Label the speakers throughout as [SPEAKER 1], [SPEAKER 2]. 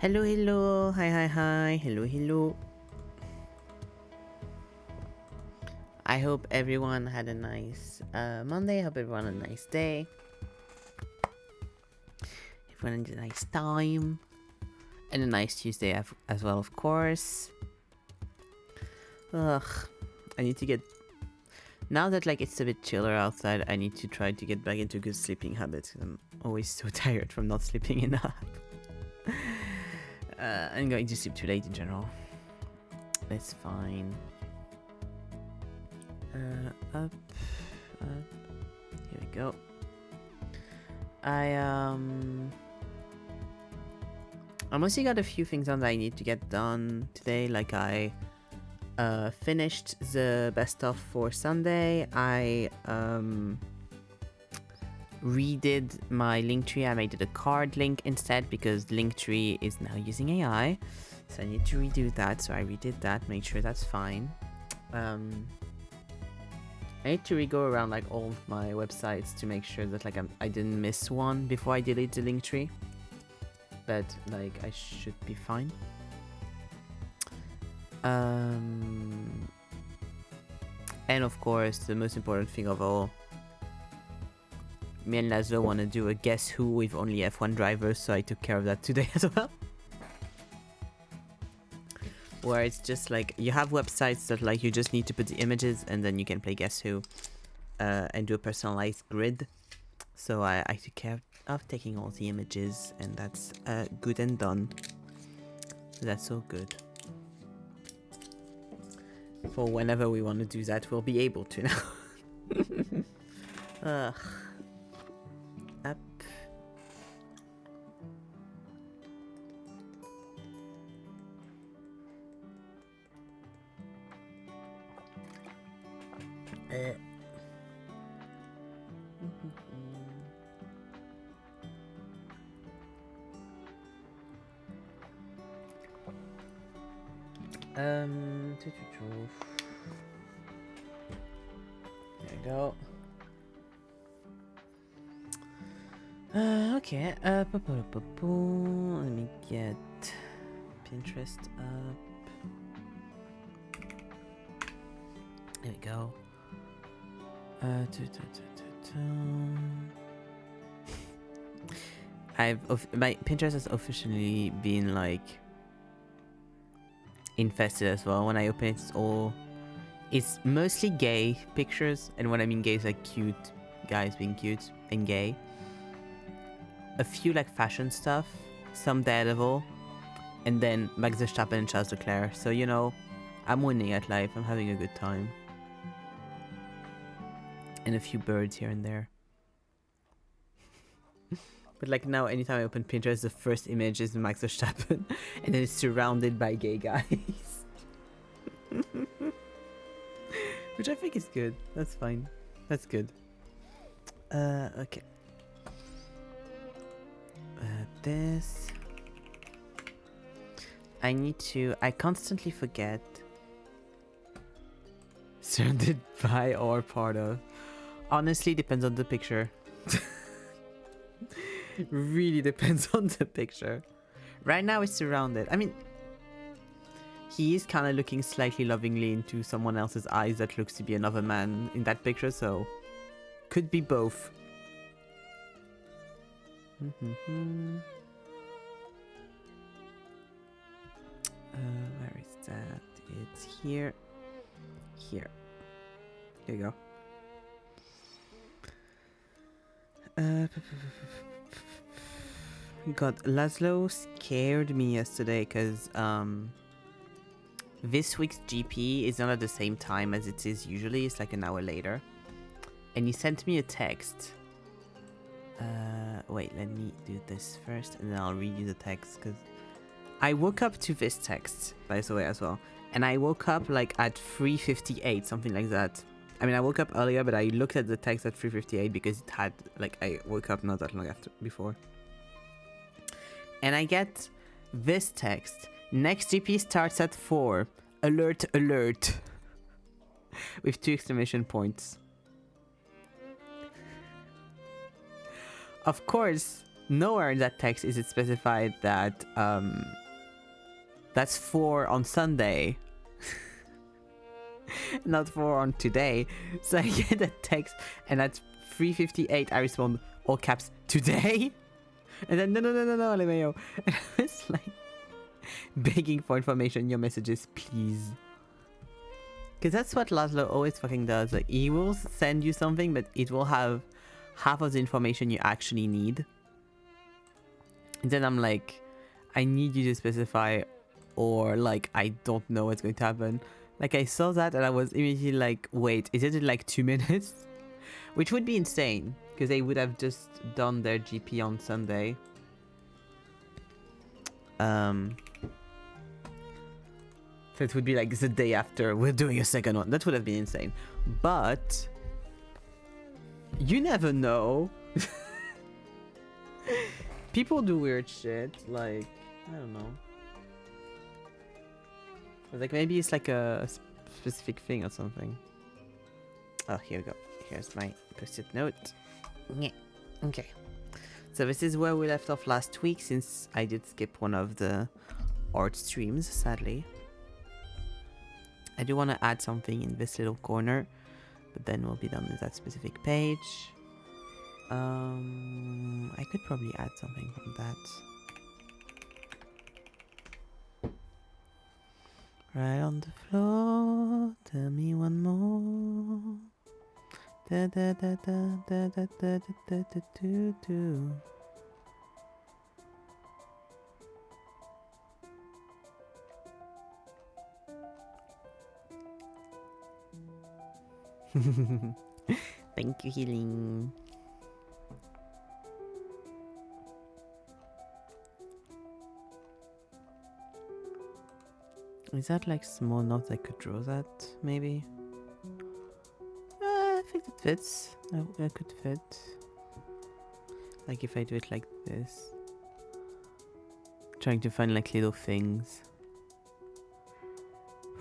[SPEAKER 1] Hello, hello. Hi, hi, hi. Hello, hello. I hope everyone had a nice Monday. I hope everyone had a nice day. Everyone had a nice time. And a nice Tuesday as well, of course. Ugh. I need to get... Now that like it's a bit chiller outside, I need to try to get back into good sleeping habits. I'm always so tired from not sleeping enough. I'm going to sleep too late in general. That's fine. Up. Here we go. I mostly got a few things on that I need to get done today. Like I finished the best of for Sunday. I redid my Linktree. I made it a card link instead because Linktree is now using AI. So I need to redo that. So I redid that, make sure that's fine. I need to re-go around like all of my websites to make sure that like I didn't miss one before I delete the Linktree. But like I should be fine. And of course, the most important thing of all, me and Laszlo want to do a Guess Who with only F1 drivers, so I took care of that today as well. Where it's just like, you have websites that like you just need to put the images and then you can play Guess Who and do a personalized grid. So I took care of taking all the images and that's good and done. So that's all good. For whenever we want to do that, we'll be able to now. Ugh. Up. There we go. Okay. Let me get Pinterest up. There we go. My Pinterest has officially been like infested as well. When I open it, it's mostly gay pictures, and when I mean gay, it's like cute guys being cute and gay. A few like fashion stuff, some Daredevil, and then Max Verstappen and Charles Leclerc. So you know, I'm winning at life. I'm having a good time. And a few birds here and there. But like now, anytime I open Pinterest, the first image is Max Verstappen, and then it's surrounded by gay guys. Which I think is good. That's fine. That's good. Okay. This. I constantly forget. Surrounded by or part of. Honestly, depends on the picture. Really depends on the picture. Right now it's surrounded. I mean, he is kind of looking slightly lovingly into someone else's eyes that looks to be another man in that picture, so could be both. Where is that? It's here. Here. There you go. God, Laszlo scared me yesterday because this week's GP is not at the same time as it is usually. It's like an hour later. And he sent me a text. Wait, let me do this first and then I'll read you the text because I woke up to this text, by the way, as well. And I woke up like at 3:58, something like that. I mean, I woke up earlier, but I looked at the text at 3:58 because it had, like, I woke up not that long before. And I get this text. Next GP starts at 4. Alert, alert. With 2 exclamation points. Of course, nowhere in that text is it specified that that's 4 on Sunday, not 4 on today. So I get that text, and at 3:58 I respond, all caps, today? And then, no, LMAO. And I was like, begging for information in your messages, please. Because that's what Laszlo always fucking does. Like, he will send you something, but it will have half of the information you actually need. And then I'm like, I need you to specify, or like, I don't know what's going to happen. Like, I saw that and I was immediately like, wait, is it in like 2 minutes? Which would be insane, because they would have just done their GP on Sunday. So it would be like the day after we're doing a second one. That would have been insane. But you never know. People do weird shit. Like, I don't know. Like maybe it's like a specific thing or something. Oh, here we go. Here's my post-it note. Yeah. Okay. So this is where we left off last week, since I did skip one of the art streams, sadly. I do want to add something in this little corner, but then we'll be done with that specific page. I could probably add something from that. Right on the floor, tell me one more. Da da da da da da da da da da da. Thank you, healing. Is that like small enough I could draw that, maybe? I think it fits. I could fit. Like if I do it like this. Trying to find like little things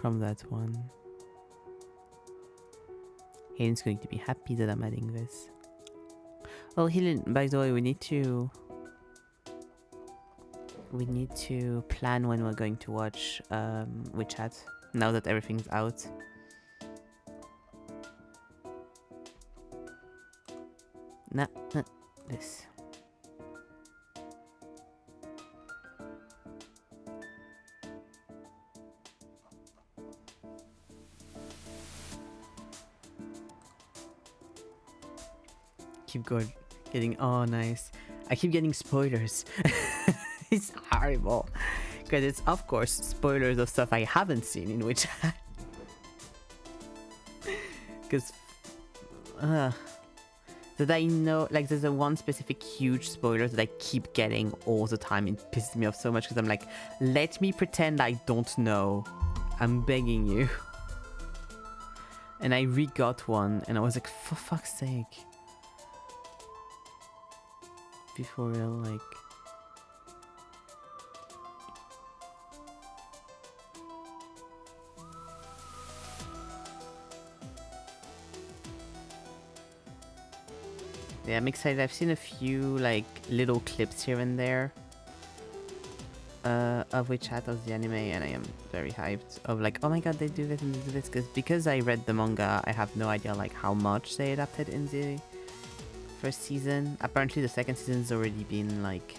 [SPEAKER 1] from that one. Helen's going to be happy that I'm adding this. Oh, Helen, by the way, we need to plan when we're going to watch WeChat, now that everything's out. No, this. Keep going, getting, oh nice. I keep getting spoilers. It's horrible, because it's of course spoilers of stuff I haven't seen in WeChat. Because that I know, like there's a one specific huge spoiler that I keep getting all the time. It pisses me off so much because I'm like, let me pretend I don't know. I'm begging you. And I re-got one and I was like, for fuck's sake. Before real, like... Yeah, I'm excited. I've seen a few like little clips here and there of WeChat of the anime, and I am very hyped of like, oh my god, they do this and they do this, because I read the manga. I have no idea like how much they adapted in the first season. Apparently the second season's already been like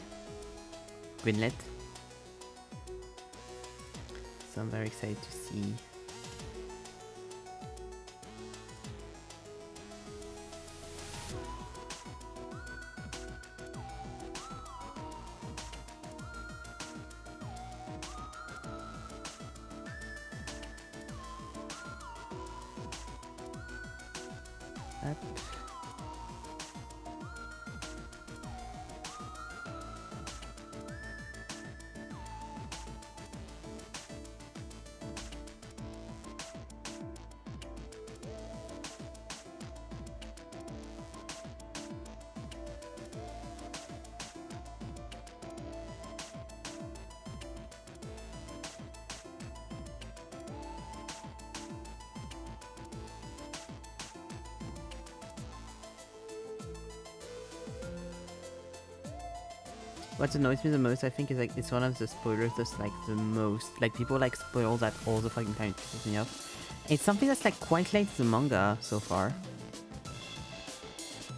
[SPEAKER 1] greenlit, so I'm very excited to see. What annoys me the most, I think, is like it's one of the spoilers that's like the most like people like spoil that all the fucking time. It pisses me off. It's something that's like quite late to the manga so far.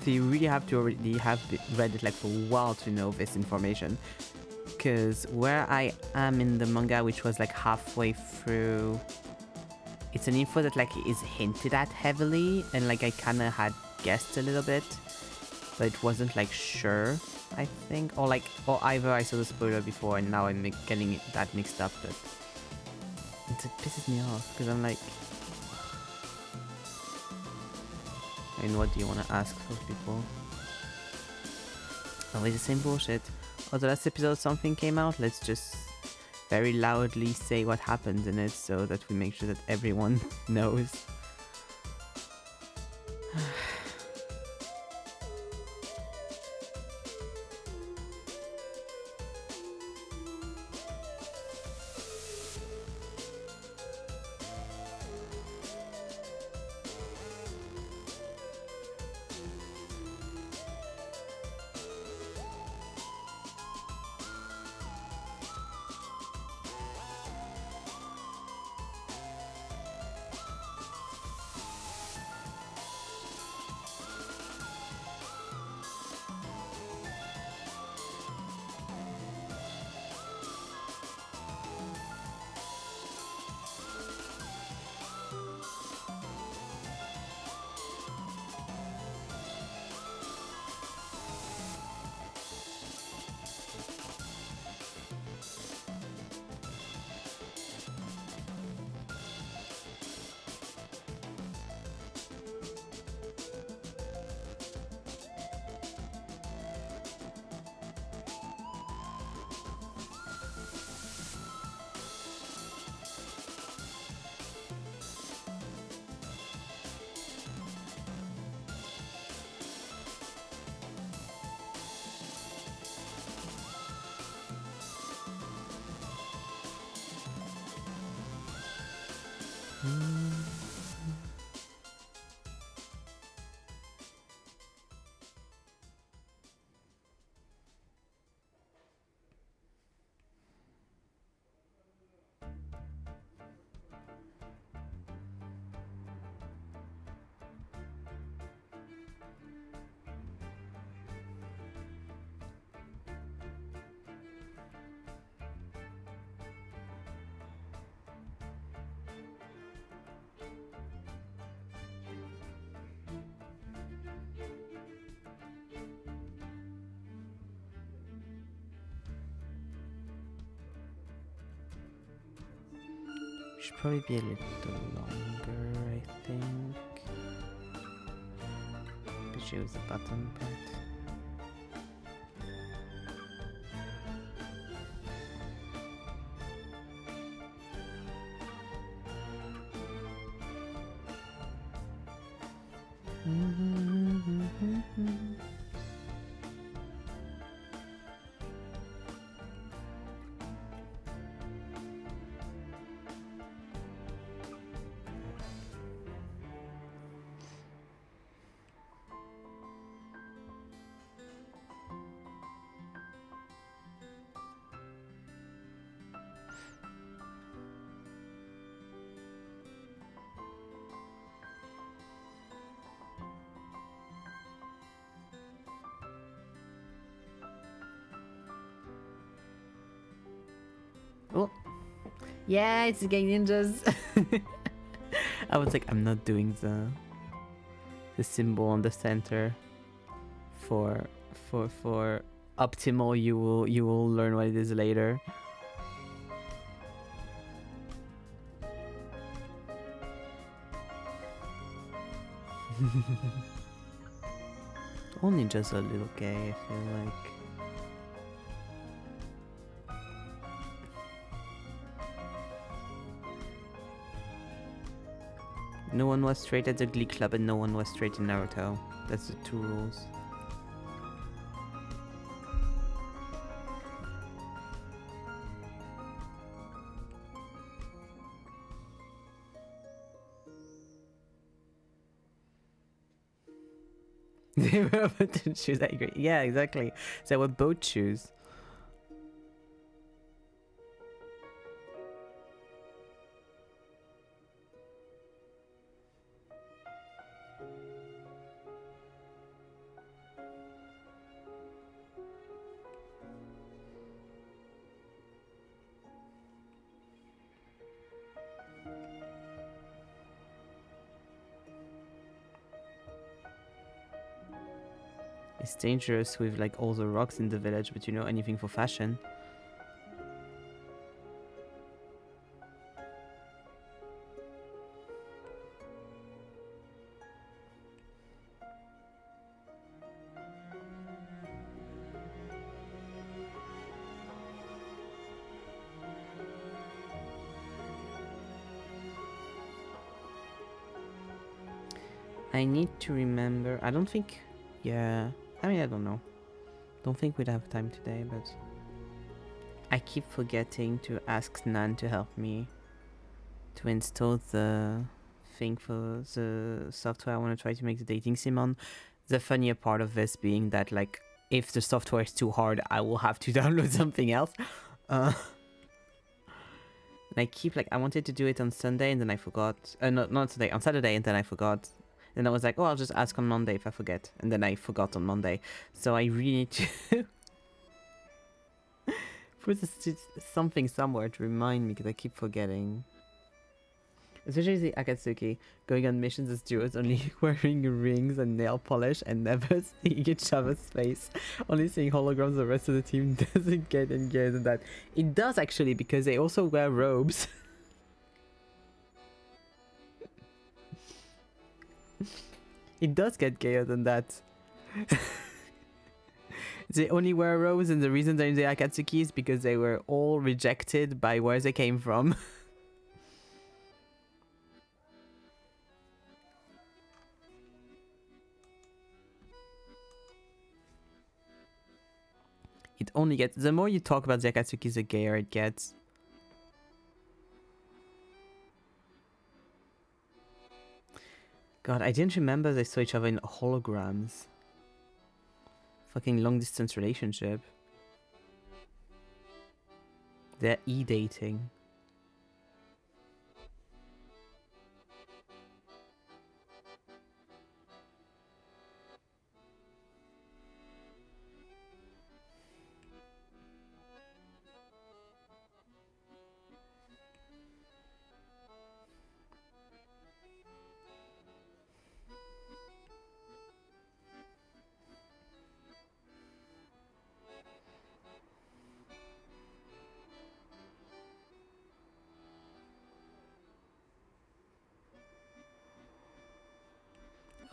[SPEAKER 1] So you really have to already have read it like for a while to know this information. Because where I am in the manga, which was like halfway through, it's an info that like is hinted at heavily, and like I kind of had guessed a little bit, but it wasn't like sure. I think, or either I saw the spoiler before and now I'm getting that mixed up, but it pisses me off because I'm like, I mean, what do you want to ask those people? Always the same bullshit. Oh, the last episode something came out, let's just very loudly say what happened in it so that we make sure that everyone knows. Should probably be a little longer, I think. But choose the button part. Oh, yeah, it's Gang Ninjas. I was like, I'm not doing the symbol on the center for optimal. You will learn what it is later. All ninjas are a little gay, I feel like. No one was straight at the Glee Club and no one was straight in Naruto. That's the two rules. They were about to choose, I agree. Yeah, exactly. So we're both choose. It's dangerous with like all the rocks in the village, but you know, anything for fashion. I need to remember. I don't think. Yeah. I mean, I don't know. Don't think we'd have time today, but I keep forgetting to ask Nan to help me to install the thing for the software I want to try to make the dating sim on. The funnier part of this being that, like, if the software is too hard, I will have to download something else. And I keep, like, I wanted to do it on Sunday and then I forgot. Not today, on Saturday, and then I forgot. Then I was like, oh, I'll just ask on Monday if I forget. And then I forgot on Monday. So I really need to put something somewhere to remind me because I keep forgetting. Especially the Akatsuki going on missions as duos, only wearing rings and nail polish and never seeing each other's face. Only seeing holograms, the rest of the team doesn't get engaged in that. It does actually, because they also wear robes. It does get gayer than that. They only wear robes, and the reason they're in the Akatsuki is because they were all rejected by where they came from. It only gets... The more you talk about the Akatsuki, the gayer it gets. God, I didn't remember they saw each other in holograms. Fucking long distance relationship. They're e-dating.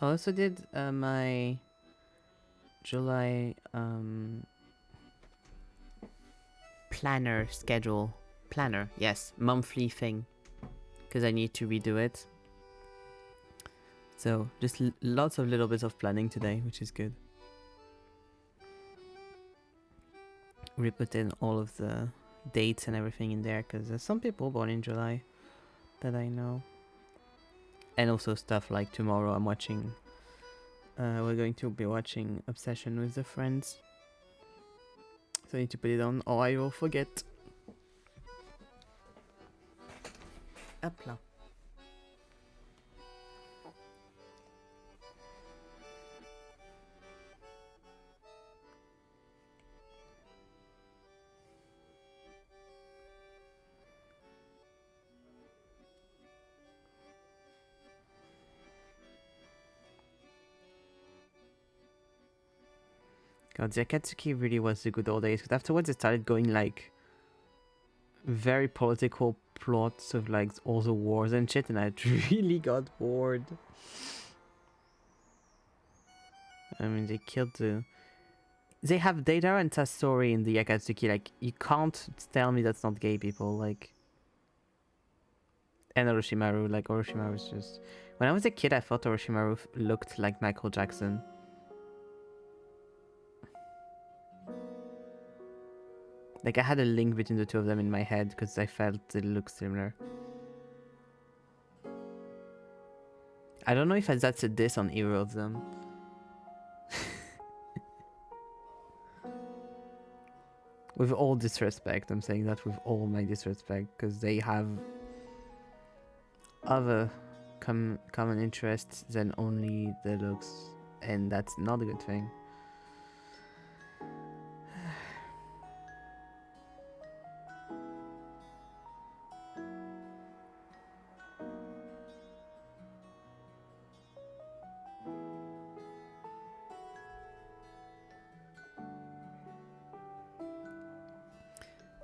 [SPEAKER 1] I also did my July planner schedule. Planner, yes, monthly thing. Because I need to redo it. So just lots of little bits of planning today, which is good. We put in all of the dates and everything in there because there's some people born in July that I know. And also stuff like tomorrow I'm watching... we're going to be watching Obsession with the Friends. So I need to put it on or I will forget. Hop là. God, the Akatsuki really was the good old days. Because afterwards it started going like very political plots of like all the wars and shit, and I really got bored. I mean, they killed the... They have Deidara and Sasori in the Akatsuki. Like, you can't tell me that's not gay people. Like, and Orochimaru. Like, Orochimaru's just... When I was a kid, I thought Orochimaru looked like Michael Jackson. Like, I had a link between the two of them in my head because I felt they looked similar. I don't know if that's a diss on either of them. With all disrespect, I'm saying that with all my disrespect, because they have other common interests than only the looks, and that's not a good thing.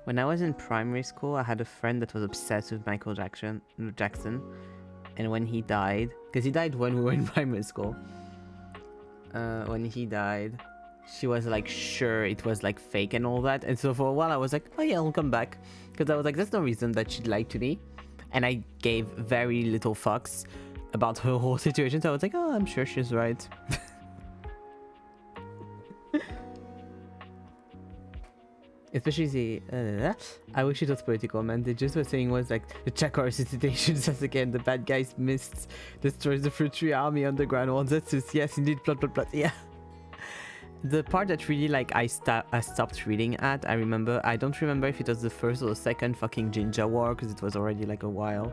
[SPEAKER 1] When I was in primary school, I had a friend that was obsessed with Michael Jackson, and when he died, because he died when we were in primary school, when he died, she was like sure it was like fake and all that, and so for a while I was like, oh yeah, I'll come back, because I was like, there's no reason that she'd lie to me, and I gave very little fucks about her whole situation, so I was like, oh, I'm sure she's right. Especially the I wish it was political, man. They just were saying was like the Chakor citation says again, the bad guys missed, destroys the fruit tree army underground. Well, that's just, yes, indeed, plot, plot, plot. Yeah. The part that really like I stopped reading at, I remember, I don't remember if it was the first or the second fucking Jinja War, because it was already like a while.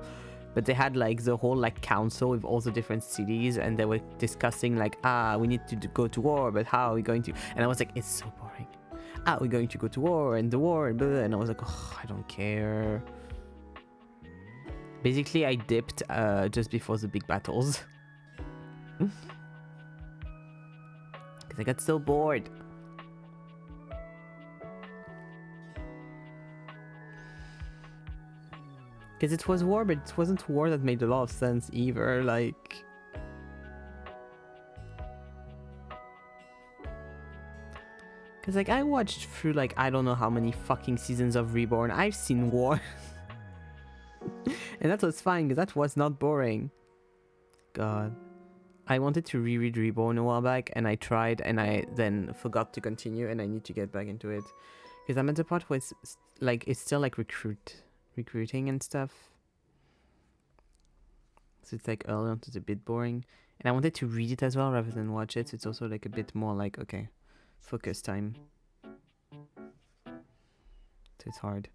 [SPEAKER 1] But they had like the whole like council with all the different cities, and they were discussing like, we need to go to war, but how are we going to? And I was like, it's so boring. We're going to go to war and the war and blah, blah. And I was like, oh, I don't care. Basically, I dipped just before the big battles. Because I got so bored. Because it was war, but it wasn't war that made a lot of sense either. Like... Because, like, I watched through, like, I don't know how many fucking seasons of Reborn. I've seen war. And that was fine, because that was not boring. God. I wanted to reread Reborn a while back, and I tried, and I then forgot to continue, and I need to get back into it. Because I'm at the part where it's, like, it's still, like, recruiting and stuff. So it's, like, early on, so it's a bit boring. And I wanted to read it as well, rather than watch it, so it's also, like, a bit more, like, okay. Focus time. So it's hard.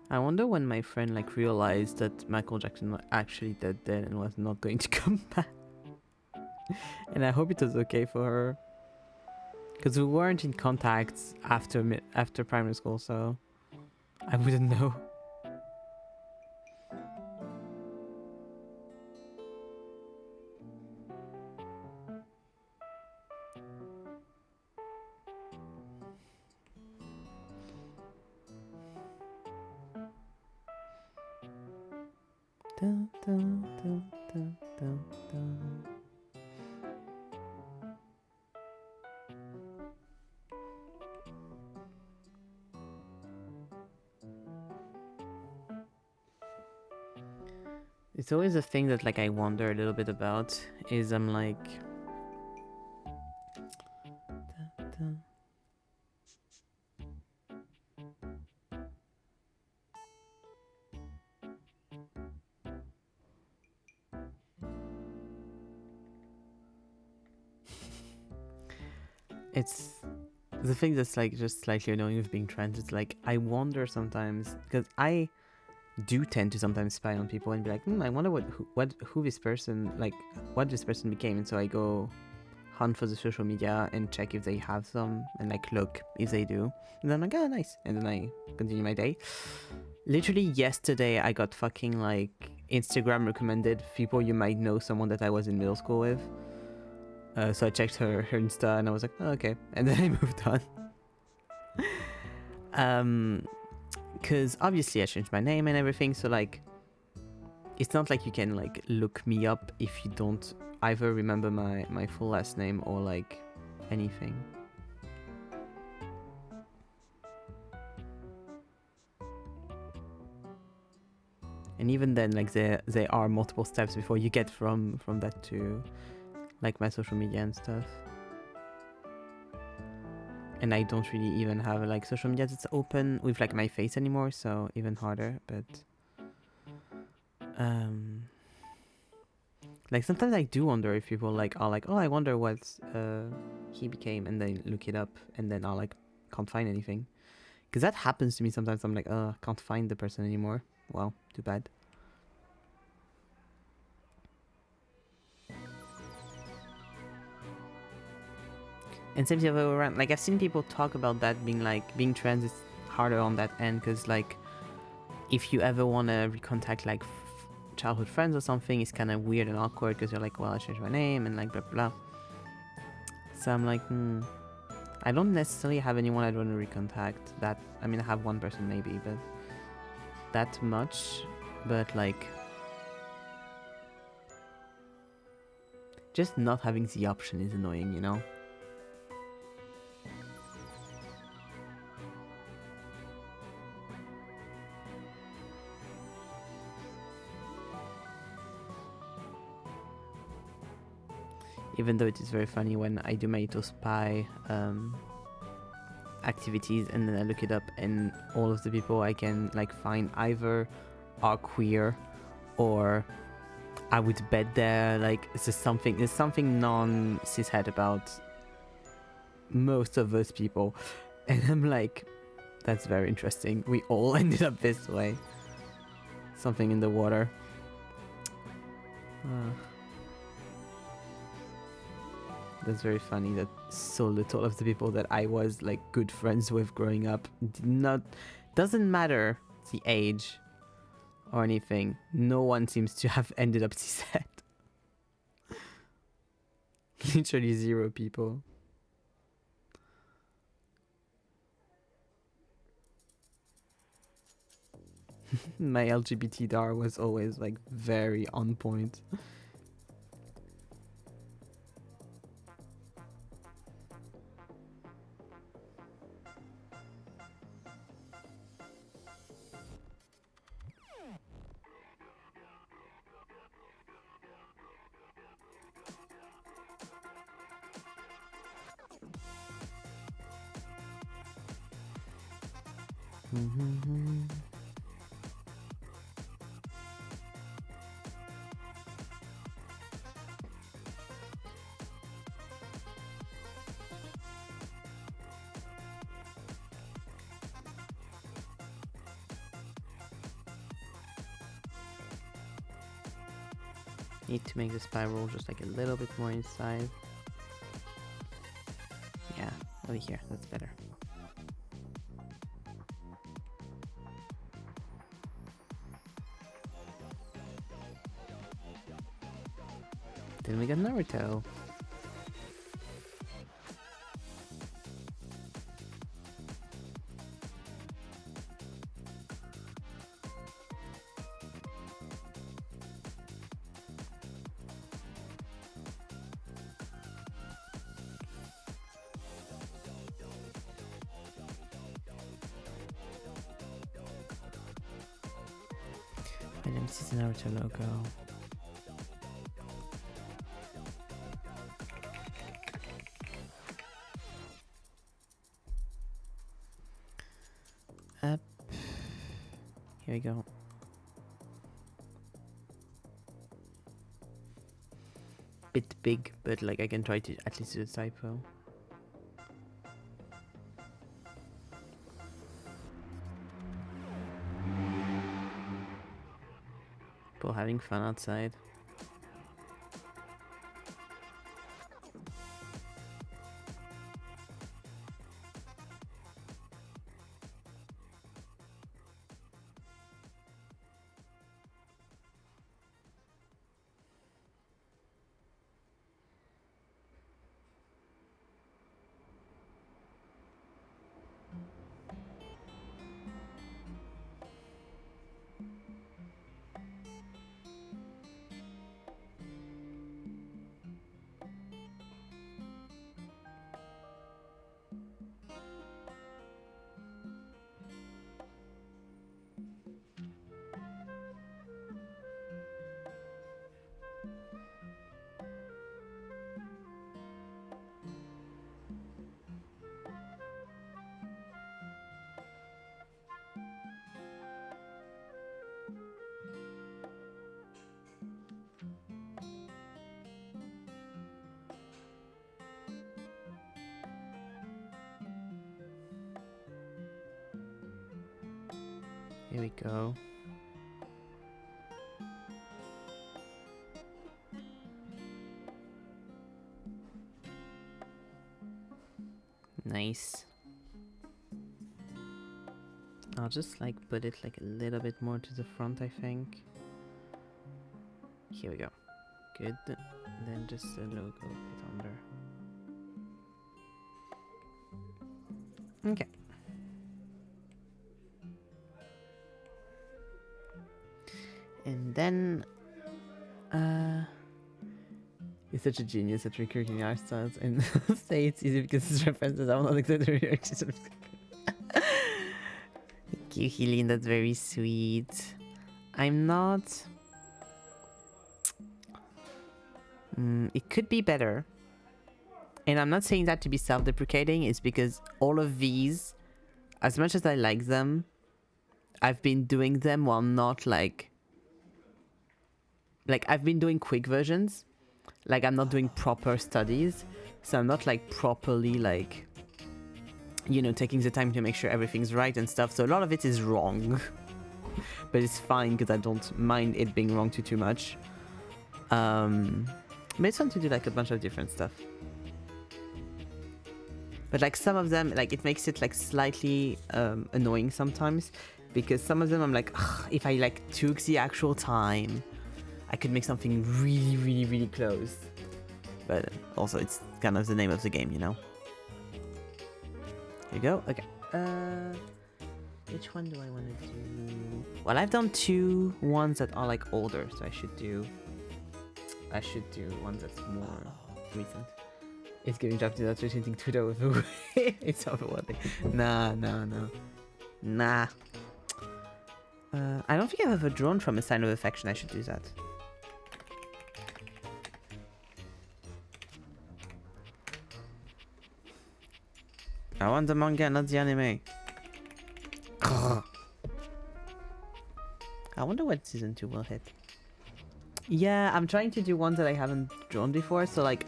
[SPEAKER 1] I wonder when my friend like realized that Michael Jackson was actually dead then and was not going to come back. And I hope it was okay for her, because we weren't in contact after primary school, so I wouldn't know. Dun, dun, dun, dun, dun, dun. It's always a thing that like I wonder a little bit about, is I'm like it's the thing that's like just slightly annoying with being trans. It's like I wonder sometimes, because I do tend to sometimes spy on people and be like, I wonder who this person, like what this person became, and so I go hunt for the social media and check if they have some, and like look if they do, and then I'm like, oh nice, and then I continue my day. Literally yesterday I got fucking like Instagram recommended people you might know, someone that I was in middle school with. So I checked her Insta and I was like, oh, okay, and then I moved on. Because obviously I changed my name and everything, so like it's not like you can like look me up if you don't either remember my full last name or like anything. And even then, like there are multiple steps before you get from that to like my social media and stuff. And I don't really even have like social media that's open with like my face anymore, so even harder. But like sometimes I do wonder if people like are like, oh, I wonder what he became, and then look it up, and then I like can't find anything, because that happens to me sometimes. I'm like, oh, can't find the person anymore. Well, too bad. And same the other way around. Like, I've seen people talk about that being like, being trans is harder on that end, because like, if you ever want to recontact like childhood friends or something, it's kind of weird and awkward, because you're like, well, I changed my name and like blah blah. So I'm like, I don't necessarily have anyone I'd want to recontact. That, I mean, I have one person maybe, but that much. But like, just not having the option is annoying, you know? Even though it is very funny when I do my little spy activities and then I look it up, and all of the people I can like find either are queer, or I would bet they're like, there's something non-cishet about most of those people. And I'm like, that's very interesting. We all ended up this way. Something in the water. That's very funny that so little of the people that I was like good friends with growing up doesn't matter the age or anything. No one seems to have ended up cishet. Literally 0 people. My LGBT dar was always like very on point. Need to make the spiral just like a little bit more inside. Yeah, over here, that's better. Then we got Naruto. And then this is the Naruto logo. Up. Here we go. Bit big, but like I can try to at least do a typo. People having fun outside. Here we go. Nice. I'll just like put it like a little bit more to the front, I think. Here we go. Good. Then just the logo a bit under. Okay. And then you're such a genius at recreating art styles and say it's easy because it's references. I'm not exactly reacting. Thank you, Helene. That's very sweet. I'm not. It could be better. And I'm not saying that to be self-deprecating. It's because all of these, as much as I like them, I've been doing them while not like I've been doing quick versions. Like I'm not doing proper studies. So I'm not like properly like, you know, taking the time to make sure everything's right and stuff. So a lot of it is wrong. But it's fine because I don't mind it being wrong too much. But it's fun to do like a bunch of different stuff. But like some of them, like it makes it like slightly annoying sometimes. Because some of them I'm like, if I like took the actual time, I could make something really close. But also it's kind of the name of the game, you know? Here you go. Okay. Which one do I want to do? Well, I've done two ones that are like older, so I should do ones that's more recent. It's giving job to that retweeting Twitter with a it's overwhelming. Nah. I don't think I've ever drawn from a sign of affection. I should do that. I want the manga, not the anime. I wonder what season 2 will hit. Yeah, I'm trying to do ones that I haven't drawn before. So like,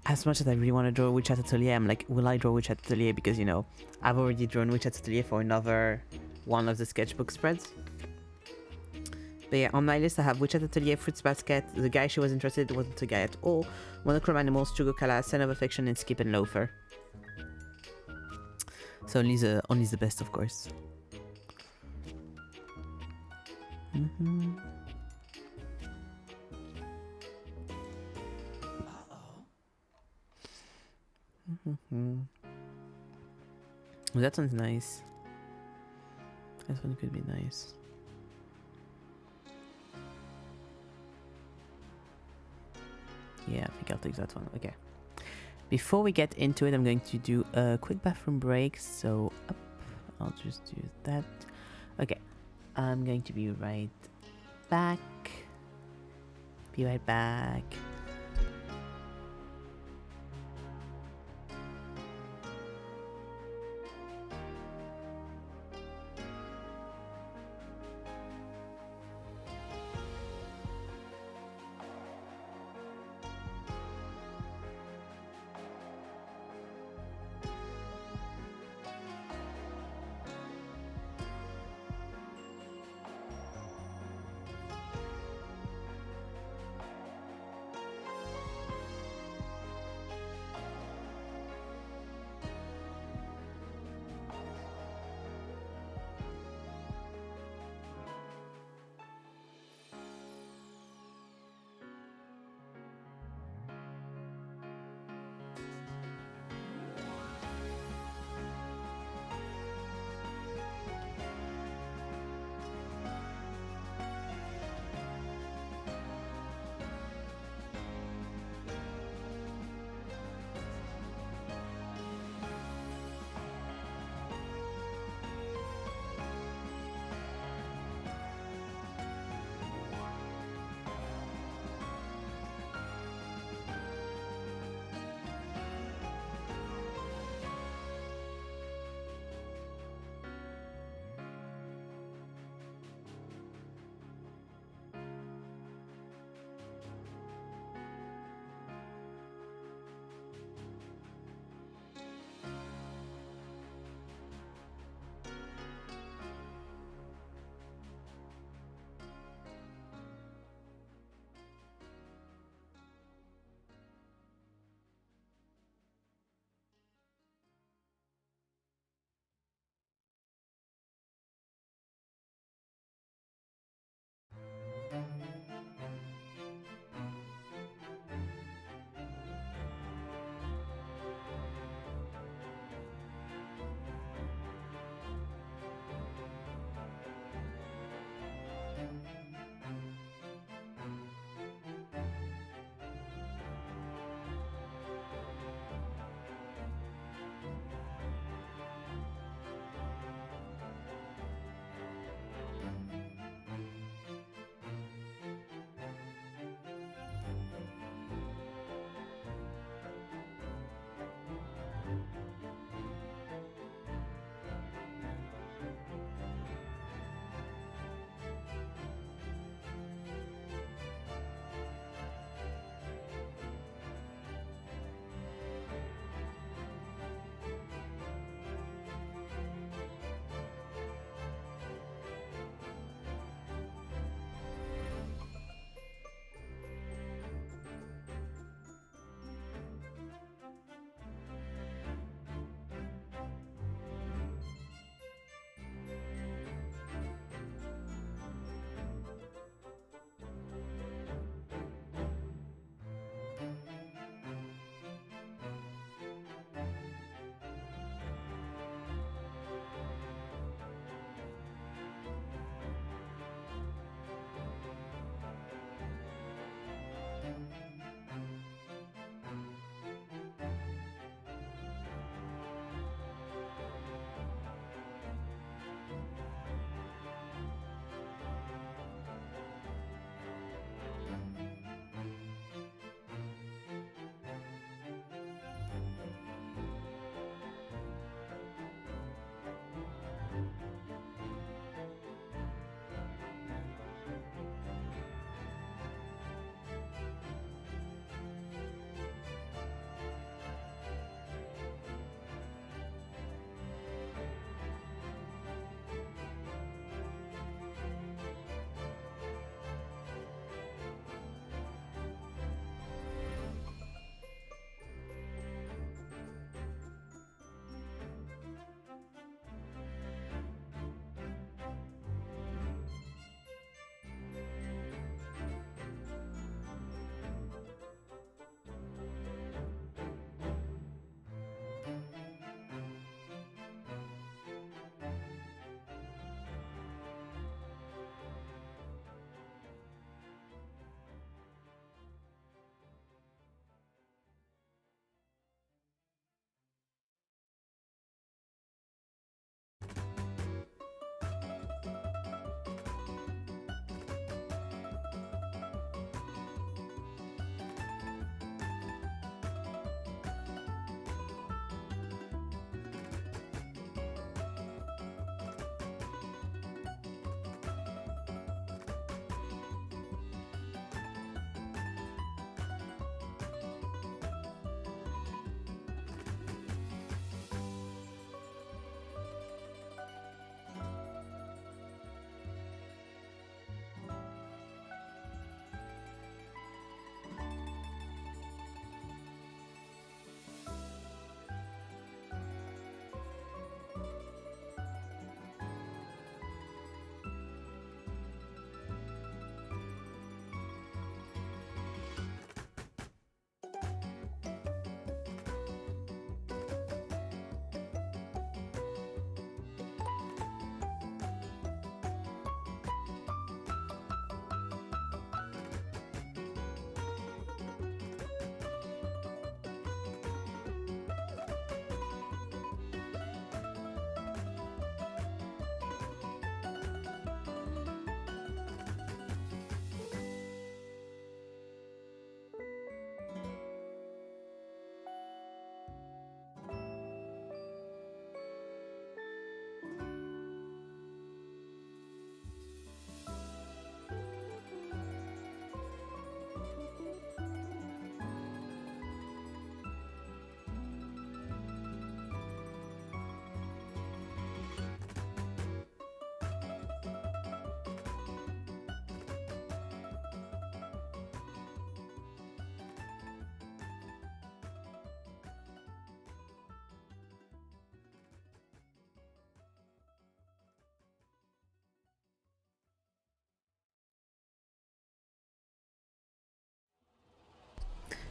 [SPEAKER 1] as much as I really want to draw Witch Atelier, I'm like, will I draw Witch Atelier? Because, you know, I've already drawn Witch Atelier for another one of the sketchbook spreads. But yeah, on my list I have Witch Atelier, Fruits Basket, The Guy She Was Interested Wasn't a Guy at All, Monochrome Animals, Sugar Kala, Sign of Affection, and Skip and Loafer. So only the best, of course. That one's nice. That one could be nice. Yeah, I think I'll take that one. Okay. Before we get into it, I'm going to do a quick bathroom break. So up, I'll just do that. Okay. I'm going to be right back. Be right back.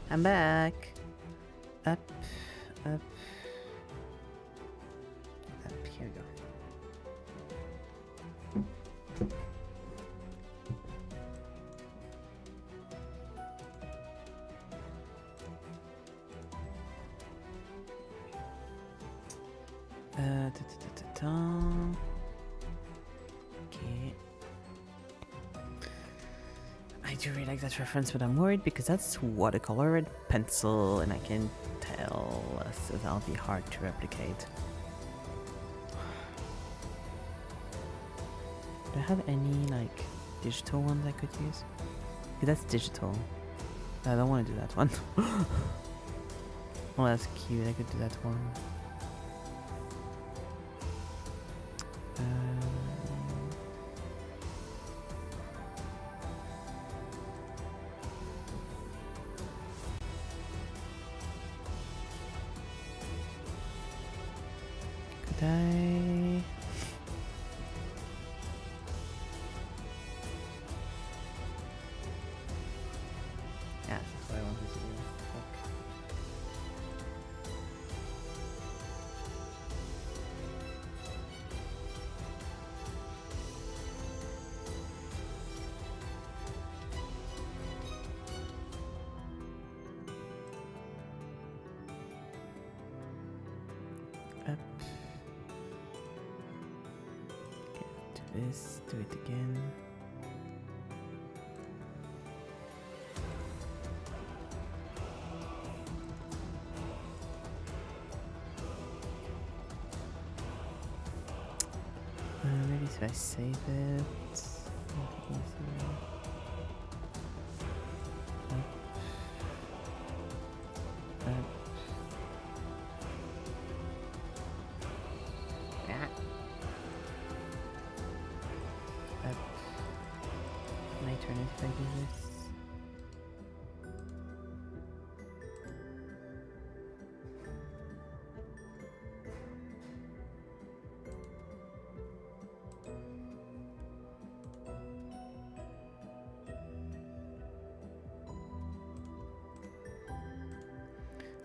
[SPEAKER 1] I'm back. Up, up, up. Here we go. Okay. I do really like that reference, but I'm worried because that's watercolor and pencil, and I can tell so that'll be hard to replicate. Do I have any like digital ones I could use? Okay, that's digital. I don't want to do that one. Oh, that's cute. I could do that one. Could I? Yeah, that's what I wanted to do. Fuck. Up. Okay, do this, do it again. Maybe if I save it. Up. Up. Up. Can I turn it if I do this?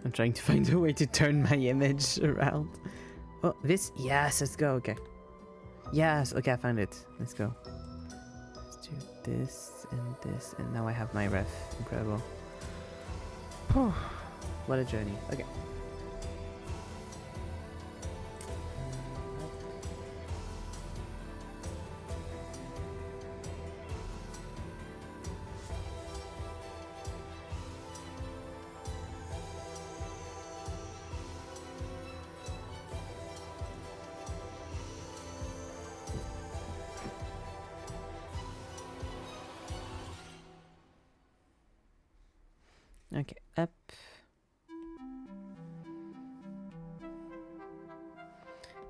[SPEAKER 1] I'm trying to find a way to turn my image around. Oh, this? Yes, let's go. Okay. Yes, okay, I found it. Let's go. Let's do this and this, and now I have my ref. Incredible. Whew. What a journey. Okay. Okay, up.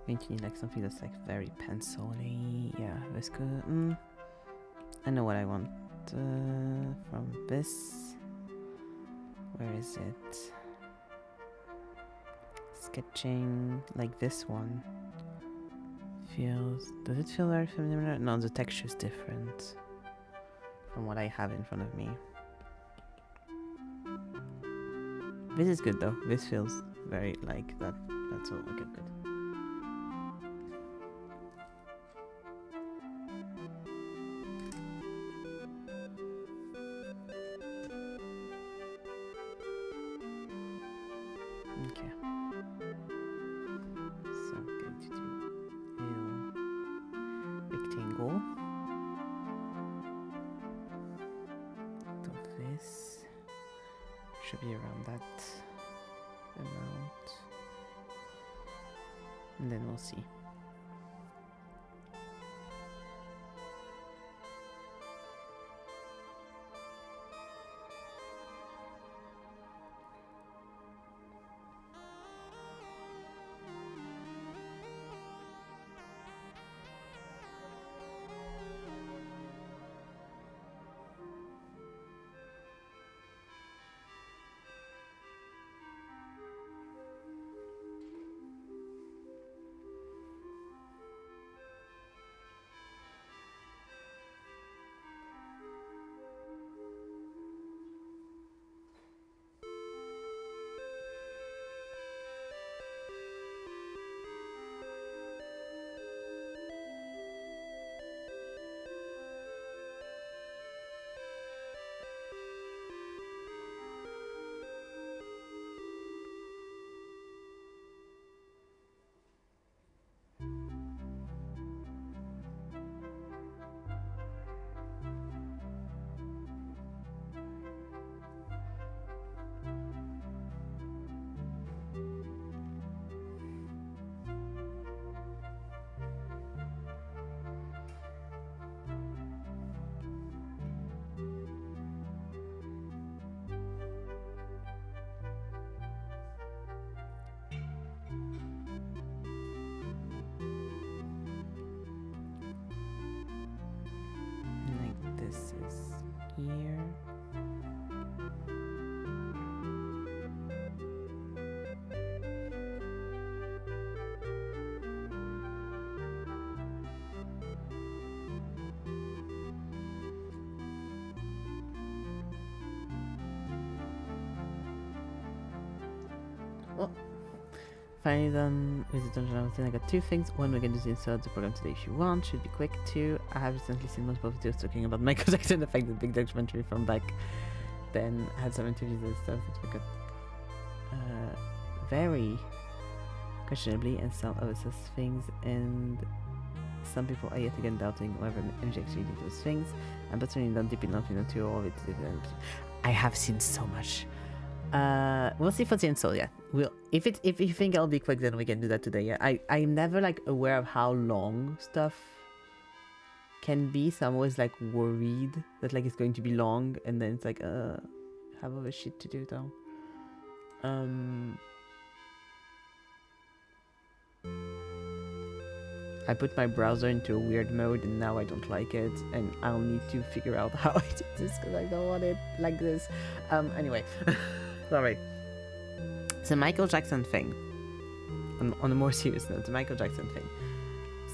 [SPEAKER 1] Maybe you need like something that's like very pencil-y. Yeah, let's go. I know what I want from this. Where is it? Sketching like this one. Does it feel very familiar? No, the texture is different from what I have in front of me. This is good though. This feels very like that. That's all. Okay, good. Okay. So I'm going to do a rectangle. Of this should be around that amount, and then we'll see. Finally done with the dungeon. I got 2 things. 1, we can just insert the program today if you want. Should be quick. 2, I have recently seen multiple videos talking about Michael Jackson, the fact that big documentary from back then had some interviews and stuff which we got very questionably, and some other such things, and some people are yet again doubting whether MJ actually did those things. I'm personally not deep enough into all of it. I have seen so much. We'll see for the insole, yeah. If you think I'll be quick, then we can do that today, yeah. I'm never like aware of how long stuff can be, so I'm always like worried that like it's going to be long, and then it's like have other shit to do though. I put my browser into a weird mode and now I don't like it, and I'll need to figure out how I did this because I don't want it like this. Anyway, sorry. The Michael Jackson thing. On a more serious note, the Michael Jackson thing.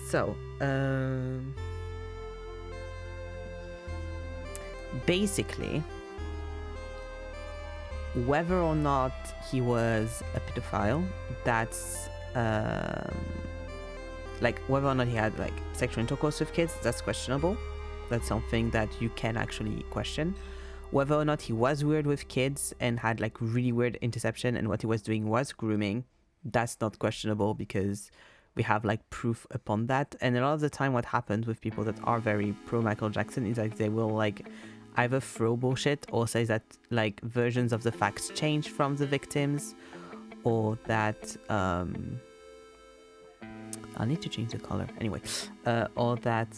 [SPEAKER 1] So, basically, whether or not he was a pedophile, that's like whether or not he had like sexual intercourse with kids, that's questionable. That's something that you can actually question. Whether or not he was weird with kids and had like really weird interception and what he was doing was grooming, that's not questionable because we have like proof upon that. And a lot of the time what happens with people that are very pro Michael Jackson is like they will like either throw bullshit or say that like versions of the facts change from the victims, or that I need to change the color anyway, or that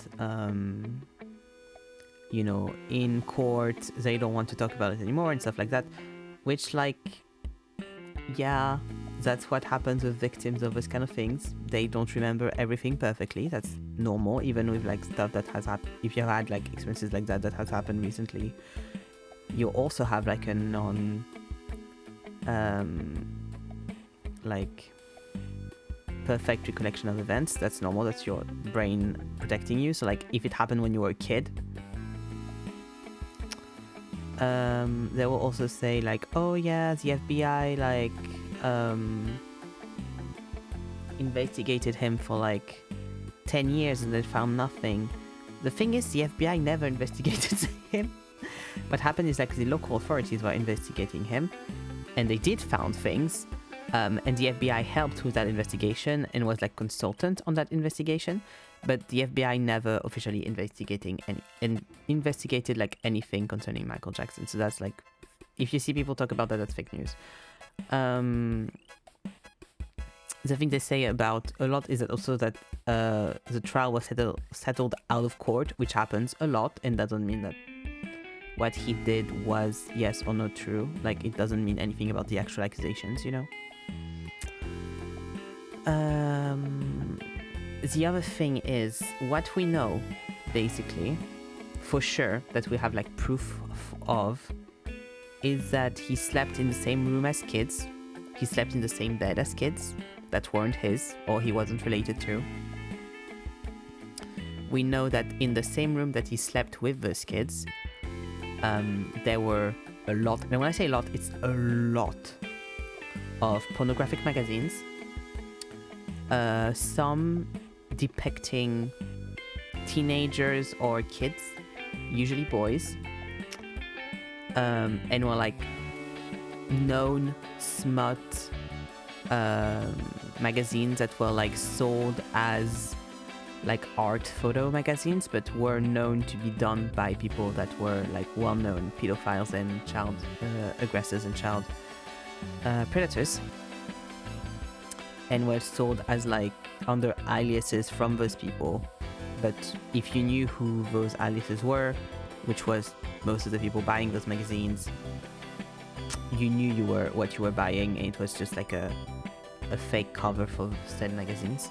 [SPEAKER 1] you know, in court they don't want to talk about it anymore and stuff like that, which like, yeah, that's what happens with victims of this kind of things. They don't remember everything perfectly. That's normal, even with like stuff that has happened. If you have had like experiences like that has happened recently, you also have like a non like perfect recollection of events. That's normal. That's your brain protecting you. So like if it happened when you were a kid, they will also say like, oh yeah, the FBI like investigated him for like 10 years and they found nothing. The thing is, the FBI never investigated him. What happened is like the local authorities were investigating him and they did found things, and the FBI helped with that investigation and was like consultant on that investigation, but the FBI never officially investigated like anything concerning Michael Jackson. So that's like, if you see people talk about that, that's fake news. The thing they say about a lot is that also that the trial was settled out of court, which happens a lot, and doesn't mean that what he did was yes or no true. Like it doesn't mean anything about the actual accusations, you know. The other thing is, what we know, basically, for sure, that we have like proof of, is that he slept in the same room as kids. He slept in the same bed as kids that weren't his or he wasn't related to. We know that in the same room that he slept with those kids, there were a lot, and when I say a lot, it's a lot of pornographic magazines, some depicting teenagers or kids, usually boys, and were like known smut magazines that were like sold as like art photo magazines, but were known to be done by people that were like well-known pedophiles and child aggressors and child predators, and were sold as like under aliases from those people. But if you knew who those aliases were, which was most of the people buying those magazines, you knew what you were buying, and it was just like a fake cover for said magazines.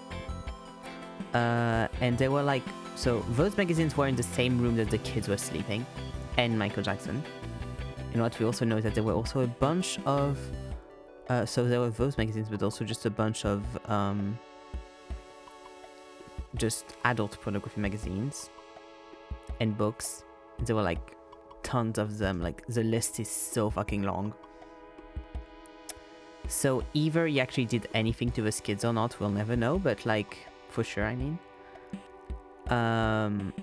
[SPEAKER 1] And they were like, so those magazines were in the same room that the kids were sleeping, and Michael Jackson. And what we also know is that there were also a bunch of so there were those magazines, but also just a bunch of just adult pornography magazines and books. And there were like tons of them. Like the list is so fucking long. So either he actually did anything to those kids or not, we'll never know, but like for sure, I mean,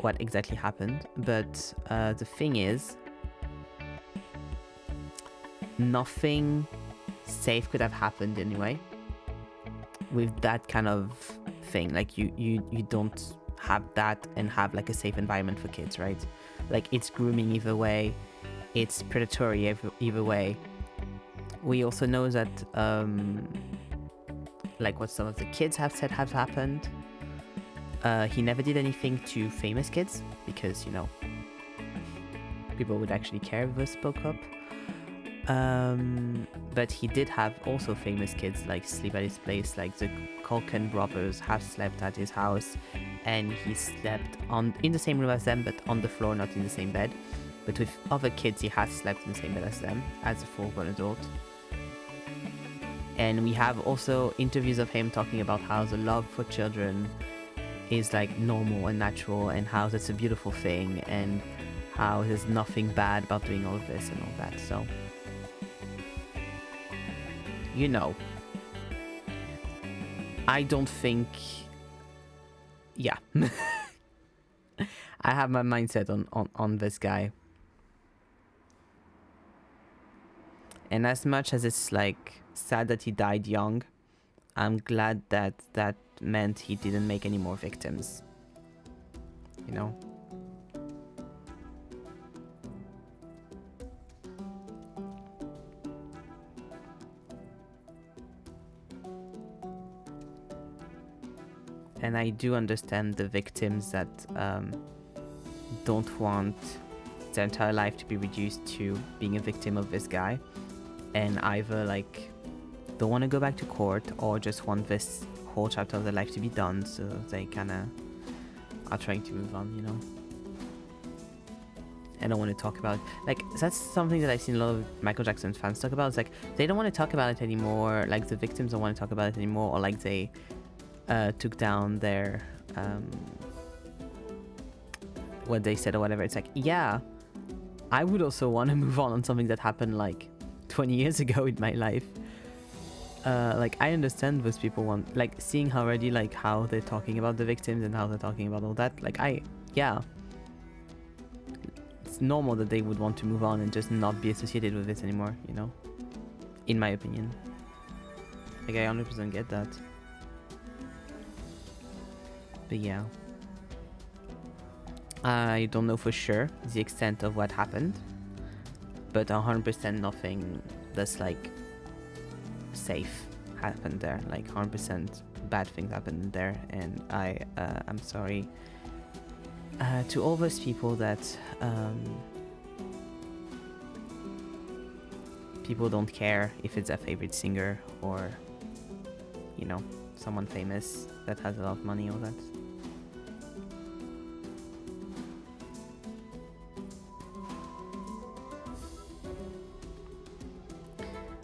[SPEAKER 1] what exactly happened. But the thing is, nothing safe could have happened anyway with that kind of thing. Like you don't have that and have like a safe environment for kids, right? Like it's grooming either way, it's predatory either way. We also know that like what some of the kids have said has happened. He never did anything to famous kids because, you know, people would actually care if they spoke up. But he did have also famous kids like sleep at his place, like the Culkin brothers have slept at his house, and he slept in the same room as them, but on the floor, not in the same bed. But with other kids, he has slept in the same bed as them, as a full-grown adult. And we have also interviews of him talking about how the love for children is like normal and natural, and how that's a beautiful thing, and how there's nothing bad about doing all of this and all that. So, you know, I don't think, yeah. I have my mindset on this guy. And as much as it's like sad that he died young, I'm glad that that meant he didn't make any more victims. You know? And I do understand the victims that don't want their entire life to be reduced to being a victim of this guy, and either like don't want to go back to court or just want this whole chapter of their life to be done, so they kind of are trying to move on, you know. I don't want to talk about it. Like, that's something that I've seen a lot of Michael Jackson fans talk about. It's like they don't want to talk about it anymore, like the victims don't want to talk about it anymore, or like they took down their what they said or whatever. It's like, yeah, I would also want to move on something that happened like 20 years ago in my life. Like, I understand those people want, like, seeing how already, like, how they're talking about the victims and how they're talking about all that. Like, yeah, it's normal that they would want to move on and just not be associated with this anymore, you know, in my opinion. Like, I 100% get that. But yeah, I don't know for sure the extent of what happened, but 100% nothing that's like safe happened there. Like 100% bad things happened there, and I'm sorry to all those people that people don't care if it's a favorite singer or, you know, someone famous that has a lot of money, all that.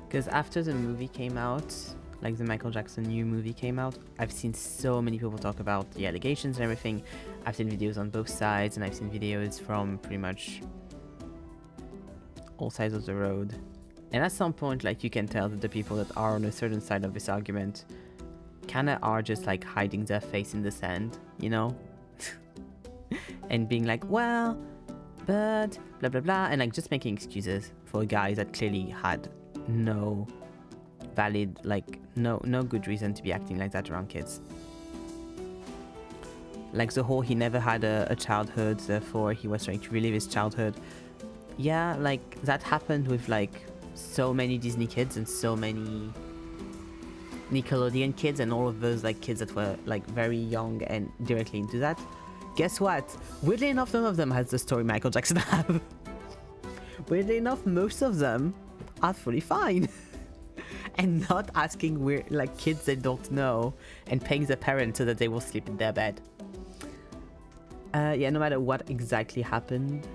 [SPEAKER 1] Because after the movie came out, like the Michael Jackson new movie came out, I've seen so many people talk about the allegations and everything. I've seen videos on both sides, and I've seen videos from pretty much all sides of the road. And at some point, like, you can tell that the people that are on a certain side of this argument kind of are just like hiding their face in the sand, you know? And being like, well, but blah blah blah, and like just making excuses for a guy that clearly had no valid, like no good reason to be acting like that around kids. Like the whole he never had a childhood, therefore he was trying to relive his childhood. Yeah, like that happened with like so many Disney kids and so many Nickelodeon kids and all of those like kids that were like very young and directly into that. Guess what? Weirdly enough, none of them has the story Michael Jackson had. Weirdly enough, most of them are fully fine. And not asking weird, like, kids they don't know and paying their parents so that they will sleep in their bed. Yeah, no matter what exactly happened,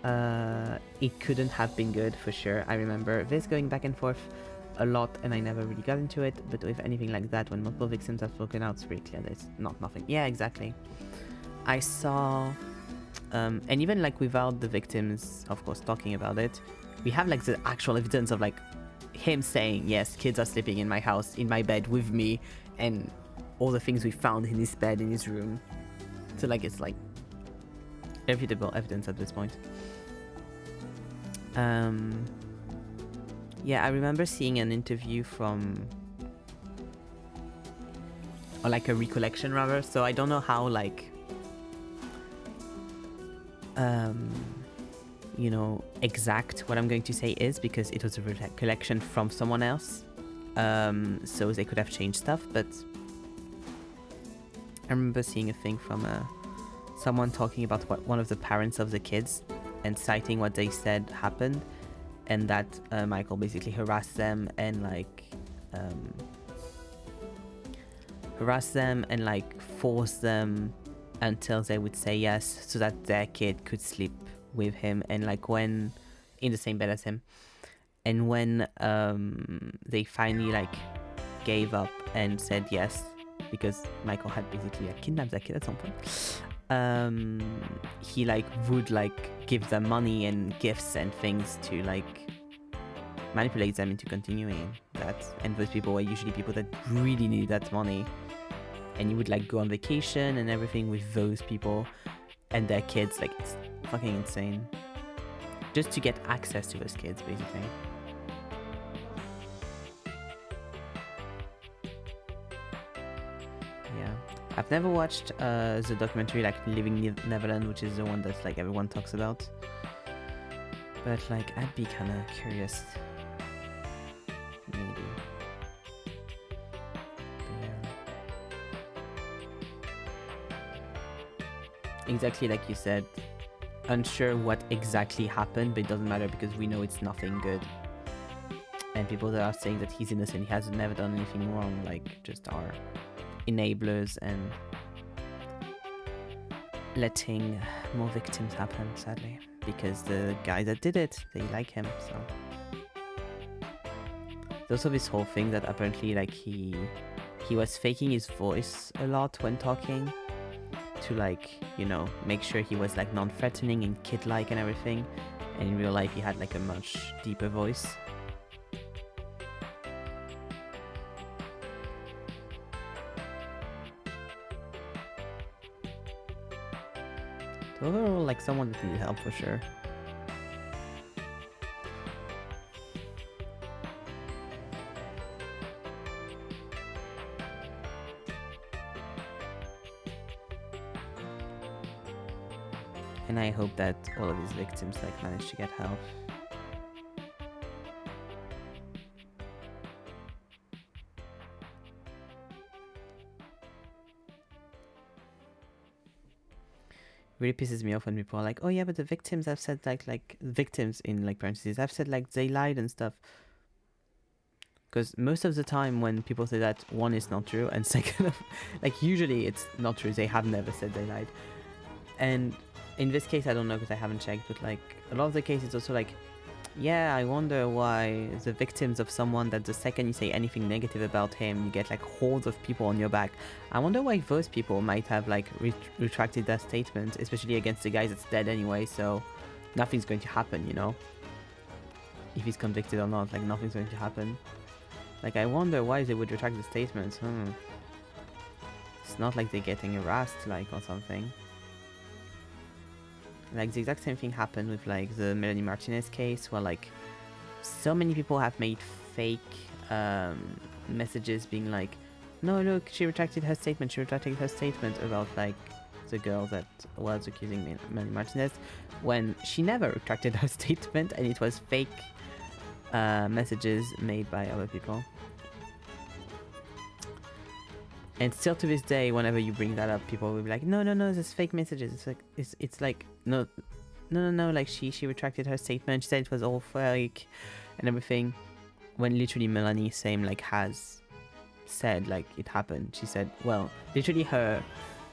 [SPEAKER 1] it couldn't have been good for sure. I remember this going back and forth a lot, and I never really got into it. But with anything like that, when multiple victims have spoken out, it's pretty clear that it's nothing. Yeah, exactly. I saw, and even like without the victims, of course, talking about it, we have like the actual evidence of like him saying, yes, kids are sleeping in my house, in my bed with me, and all the things we found in his bed, in his room. So like, it's like irrefutable evidence at this point. Yeah, I remember seeing an interview from, or like a recollection rather, so I don't know how like you know, exact what I'm going to say is, because it was a recollection from someone else, so they could have changed stuff. But I remember seeing a thing from someone talking about what one of the parents of the kids, and citing what they said happened, and that Michael basically harassed them and like forced them until they would say yes, so that their kid could sleep with him, and like when in the same bed as him. And when they finally like gave up and said yes, because Michael had basically like kidnapped their kid at some point, he like would like give them money and gifts and things to like manipulate them into continuing that. And those people were usually people that really needed that money, and you would like go on vacation and everything with those people and their kids. Like, it's fucking insane, just to get access to those kids basically. Yeah, I've never watched the documentary like Living Neverland, which is the one that like everyone talks about, but like I'd be kind of curious, maybe. Exactly like you said, unsure what exactly happened, but it doesn't matter because we know it's nothing good. And people that are saying that he's innocent, he has never done anything wrong, like just are enablers and letting more victims happen, sadly, because the guy that did it, they like him. So there's also this whole thing that apparently like he was faking his voice a lot when talking, to like, you know, make sure he was like non-threatening and kid-like and everything, and in real life he had like a much deeper voice. So overall, like someone that needed help for sure. And I hope that all of these victims like manage to get help. It really pisses me off when people are like, oh yeah, but the victims have said like victims in like parentheses have said like they lied and stuff. Because most of the time when people say that, one, is not true, and second, like usually it's not true. They have never said they lied. And in this case, I don't know because I haven't checked, but like a lot of the cases also like, yeah, I wonder why the victims of someone that the second you say anything negative about him, you get like hordes of people on your back. I wonder why those people might have like retracted their statement, especially against the guy that's dead anyway, so nothing's going to happen, you know? If he's convicted or not, like nothing's going to happen. Like, I wonder why they would retract the statements. It's not like they're getting harassed, like, or something. Like, the exact same thing happened with, like, the Melanie Martinez case, where, like, so many people have made fake messages being like, no, look, she retracted her statement, about, like, the girl that was accusing Melanie Martinez, when she never retracted her statement, and it was fake messages made by other people. And still to this day, whenever you bring that up, people will be like, no, there's fake messages. It's like no, like she retracted her statement, she said it was all fake and everything, when literally Melanie same like has said like it happened. She said, well, literally her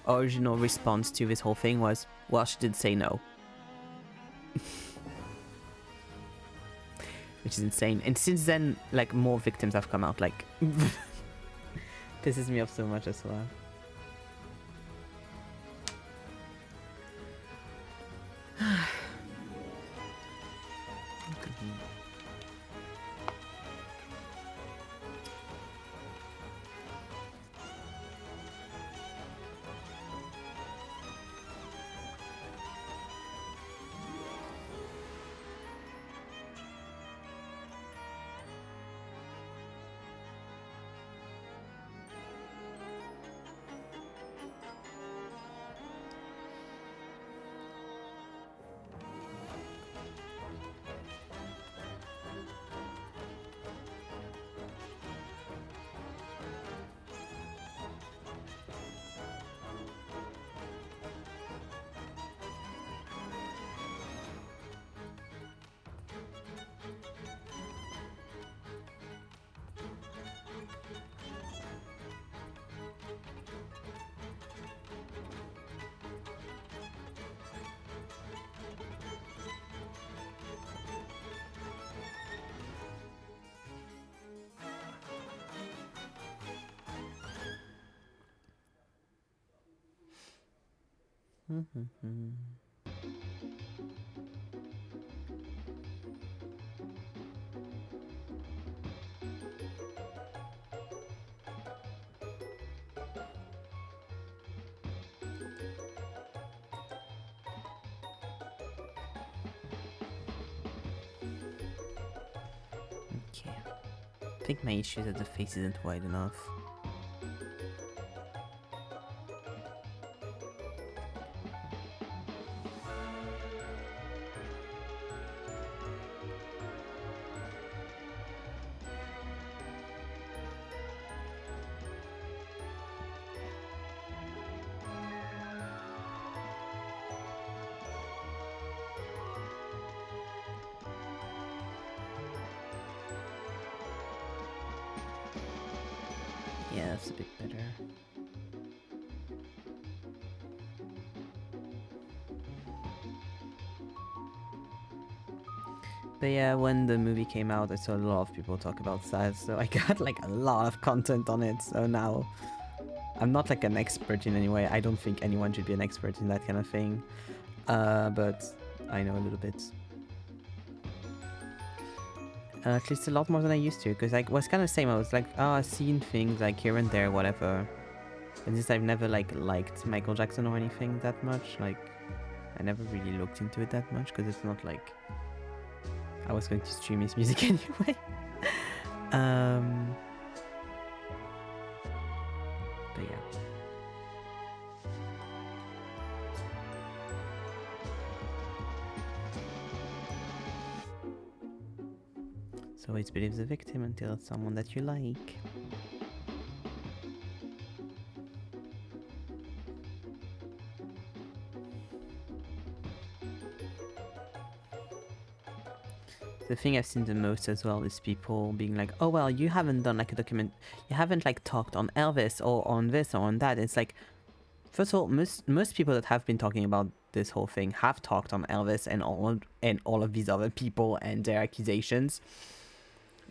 [SPEAKER 1] original response to this whole thing was, well, she did say no. Which is insane. And since then, like, more victims have come out, like, pisses me off so much as well. Okay. I think my issue is that the face isn't wide enough. Yeah, that's a bit better. But yeah, when the movie came out, I saw a lot of people talk about that, so I got like a lot of content on it. So now I'm not like an expert in any way. I don't think anyone should be an expert in that kind of thing. But I know a little bit. At least a lot more than I used to, because I was kind of the same. I was like, oh, I've seen things like here and there, whatever. And since I've never like liked Michael Jackson or anything that much, like I never really looked into it that much, because it's not like I was going to stream his music anyway. But yeah. So always believe the victim until it's someone that you like. The thing I've seen the most as well is people being like, oh well, you haven't done like a document, you haven't like talked on Elvis or on this or on that. It's like, first of all, most people that have been talking about this whole thing have talked on Elvis and all of these other people and their accusations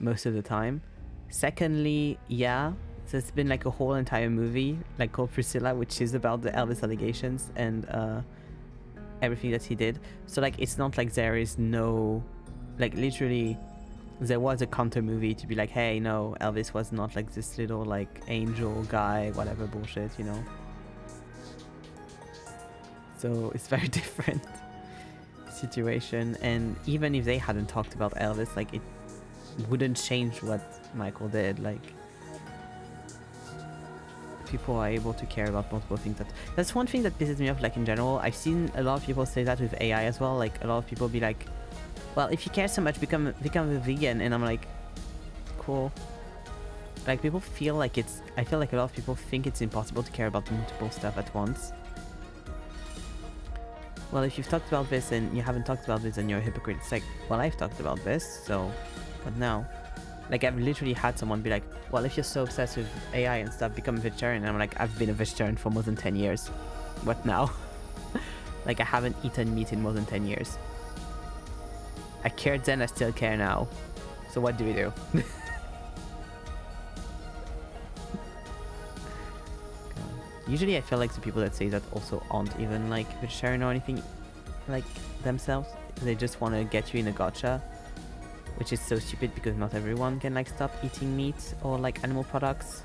[SPEAKER 1] most of the time. Secondly, yeah, there's been like a whole entire movie like called Priscilla, which is about the Elvis allegations and everything that he did. So like, it's not like there is no, like literally there was a counter movie to be like, hey, no, Elvis was not like this little like angel guy, whatever bullshit, you know. So it's very different situation. And even if they hadn't talked about Elvis, like it wouldn't change what Michael did. Like people are able to care about multiple things. That's one thing that pisses me off, like in general. I've seen a lot of people say that with AI as well. Like a lot of people be like, well, if you care so much, become a vegan. And I'm like, cool. Like people feel like it's, I feel like a lot of people think it's impossible to care about multiple stuff at once. Well, if you've talked about this and you haven't talked about this, then you're a hypocrite. It's like, well, I've talked about this, so what now? Like I've literally had someone be like, well, if you're so obsessed with AI and stuff, become a vegetarian. And I'm like, I've been a vegetarian for more than 10 years. What now? Like I haven't eaten meat in more than 10 years. I cared then, I still care now. So what do we do? Usually I feel like the people that say that also aren't even like vegetarian or anything like themselves. They just want to get you in a gotcha, which is so stupid because not everyone can like stop eating meat or like animal products.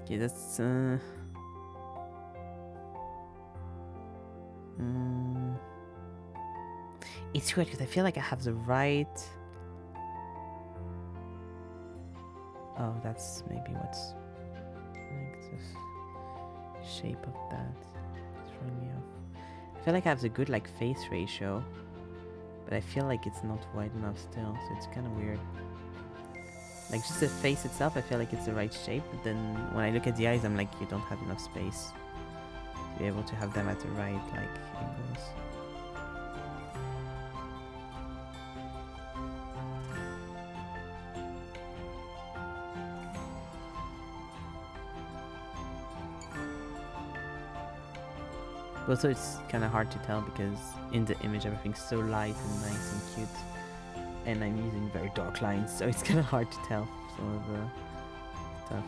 [SPEAKER 1] Yeah, that's it's weird because I feel like I have the right. Oh, that's maybe what's like the shape of that. It's throwing me off. I feel like I have the good like face ratio, but I feel like it's not wide enough still, so it's kind of weird. Like just the face itself, I feel like it's the right shape, but then when I look at the eyes, I'm like, you don't have enough space to be able to have them at the right like angles. But also it's kind of hard to tell because in the image everything's so light and nice and cute, and I'm using very dark lines, so it's kind of hard to tell some of the stuff.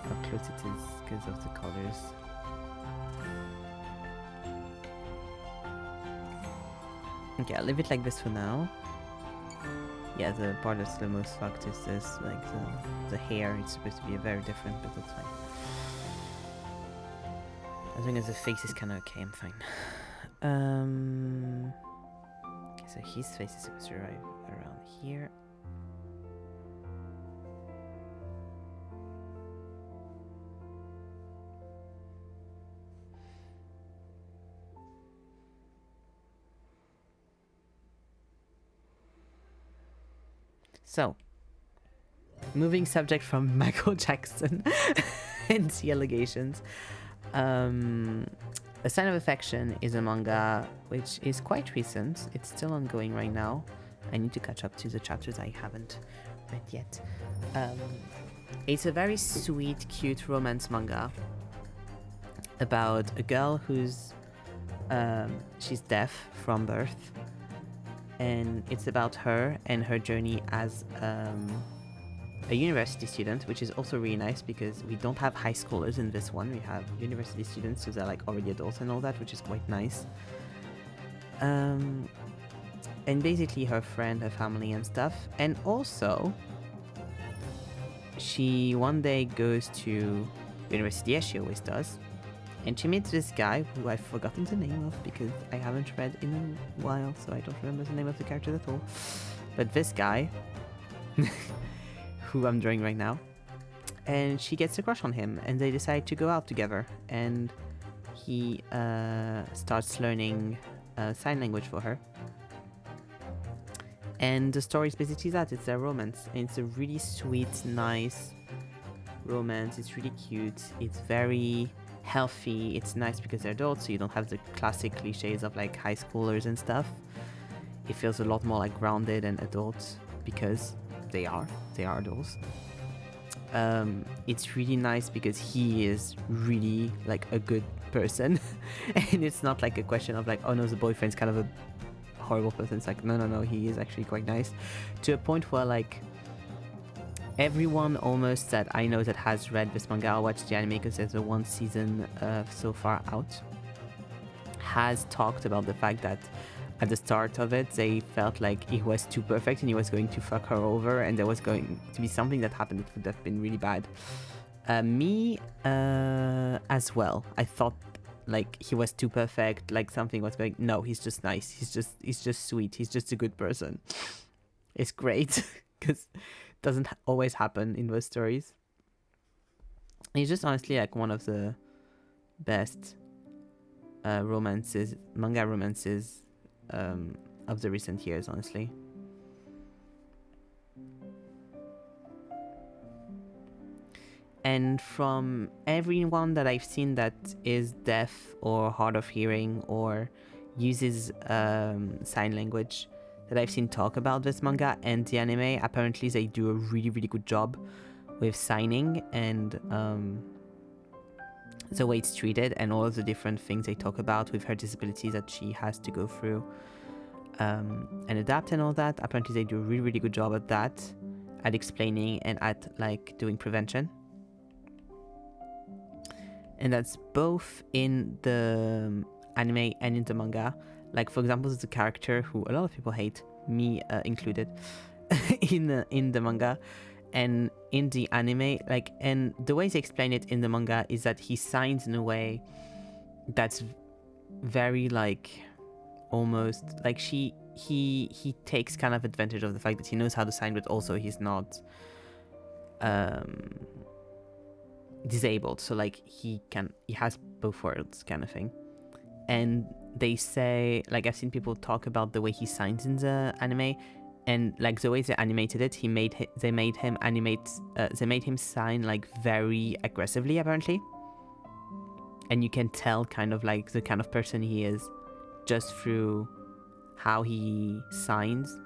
[SPEAKER 1] How close it is because of the colors. Okay, I'll leave it like this for now. Yeah, the part that's the most fucked is this, like the hair. It's supposed to be very different, but that's fine. As long as the face is kind of okay, I'm fine. Okay, so his face is supposed to arrive around here. So, moving subject from Michael Jackson and the allegations. A Sign of Affection is a manga which is quite recent. It's still ongoing right now. I need to catch up to the chapters I haven't read yet. It's a very sweet, cute romance manga about a girl who's she's deaf from birth, and it's about her and her journey as a university student, which is also really nice because we don't have high schoolers in this one. We have university students, so they're like already adults and all that, which is quite nice. And basically her friend, her family and stuff. And also, she one day goes to university, as she always does, and she meets this guy who I've forgotten the name of because I haven't read in a while, so I don't remember the name of the character at all. But this guy who I'm drawing right now, and she gets a crush on him, and they decide to go out together, and he starts learning sign language for her. And the story is basically that, it's their romance, and it's a really sweet, nice romance. It's really cute, it's very healthy, it's nice because they're adults, so you don't have the classic cliches of like high schoolers and stuff. It feels a lot more like grounded and adult because they are adults. It's really nice because he is really like a good person and it's not like a question of like, oh no, the boyfriend's kind of a horrible person. It's like, no, he is actually quite nice, to a point where like everyone almost that I know that has read this manga or watched the anime, because there's a one season so far out, has talked about the fact that at the start of it, they felt like he was too perfect and he was going to fuck her over, and there was going to be something that happened that would have been really bad. Me as well. I thought like he was too perfect, like something was going. No, he's just nice. He's just sweet. He's just a good person. It's great because it doesn't always happen in those stories. He's just honestly like one of the best manga romances of the recent years, honestly. And from everyone that I've seen that is deaf or hard of hearing or uses sign language that I've seen talk about this manga and the anime, apparently they do a really, really good job with signing and the way it's treated and all of the different things they talk about with her disabilities that she has to go through and adapt and all that. Apparently they do a really, really good job at that, at explaining and at like doing prevention. And that's both in the anime and in the manga. Like, for example, there's a character who a lot of people hate, me included, in the manga. And in the anime, like, and the way they explain it in the manga is that he signs in a way that's very, like, almost, like, he takes kind of advantage of the fact that he knows how to sign, but also he's not disabled, so like he has both worlds kind of thing. And they say, like, I've seen people talk about the way he signs in the anime, and like the way they animated it, they made him sign like very aggressively apparently, and you can tell kind of like the kind of person he is just through how he signs.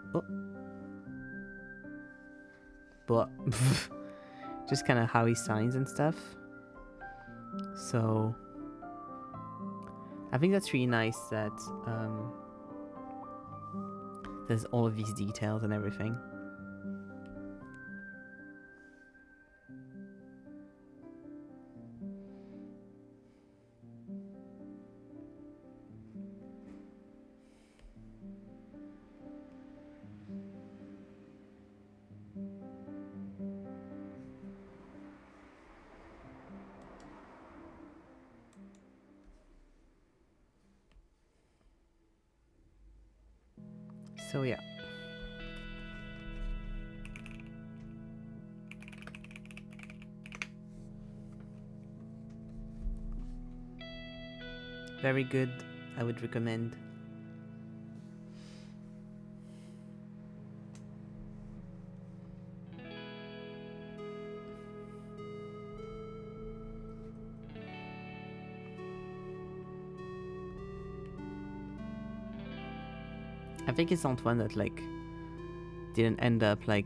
[SPEAKER 1] But just kind of how he signs and stuff. So I think that's really nice that there's all of these details and everything. So yeah. Very good. I would recommend. I think it's not one that like didn't end up like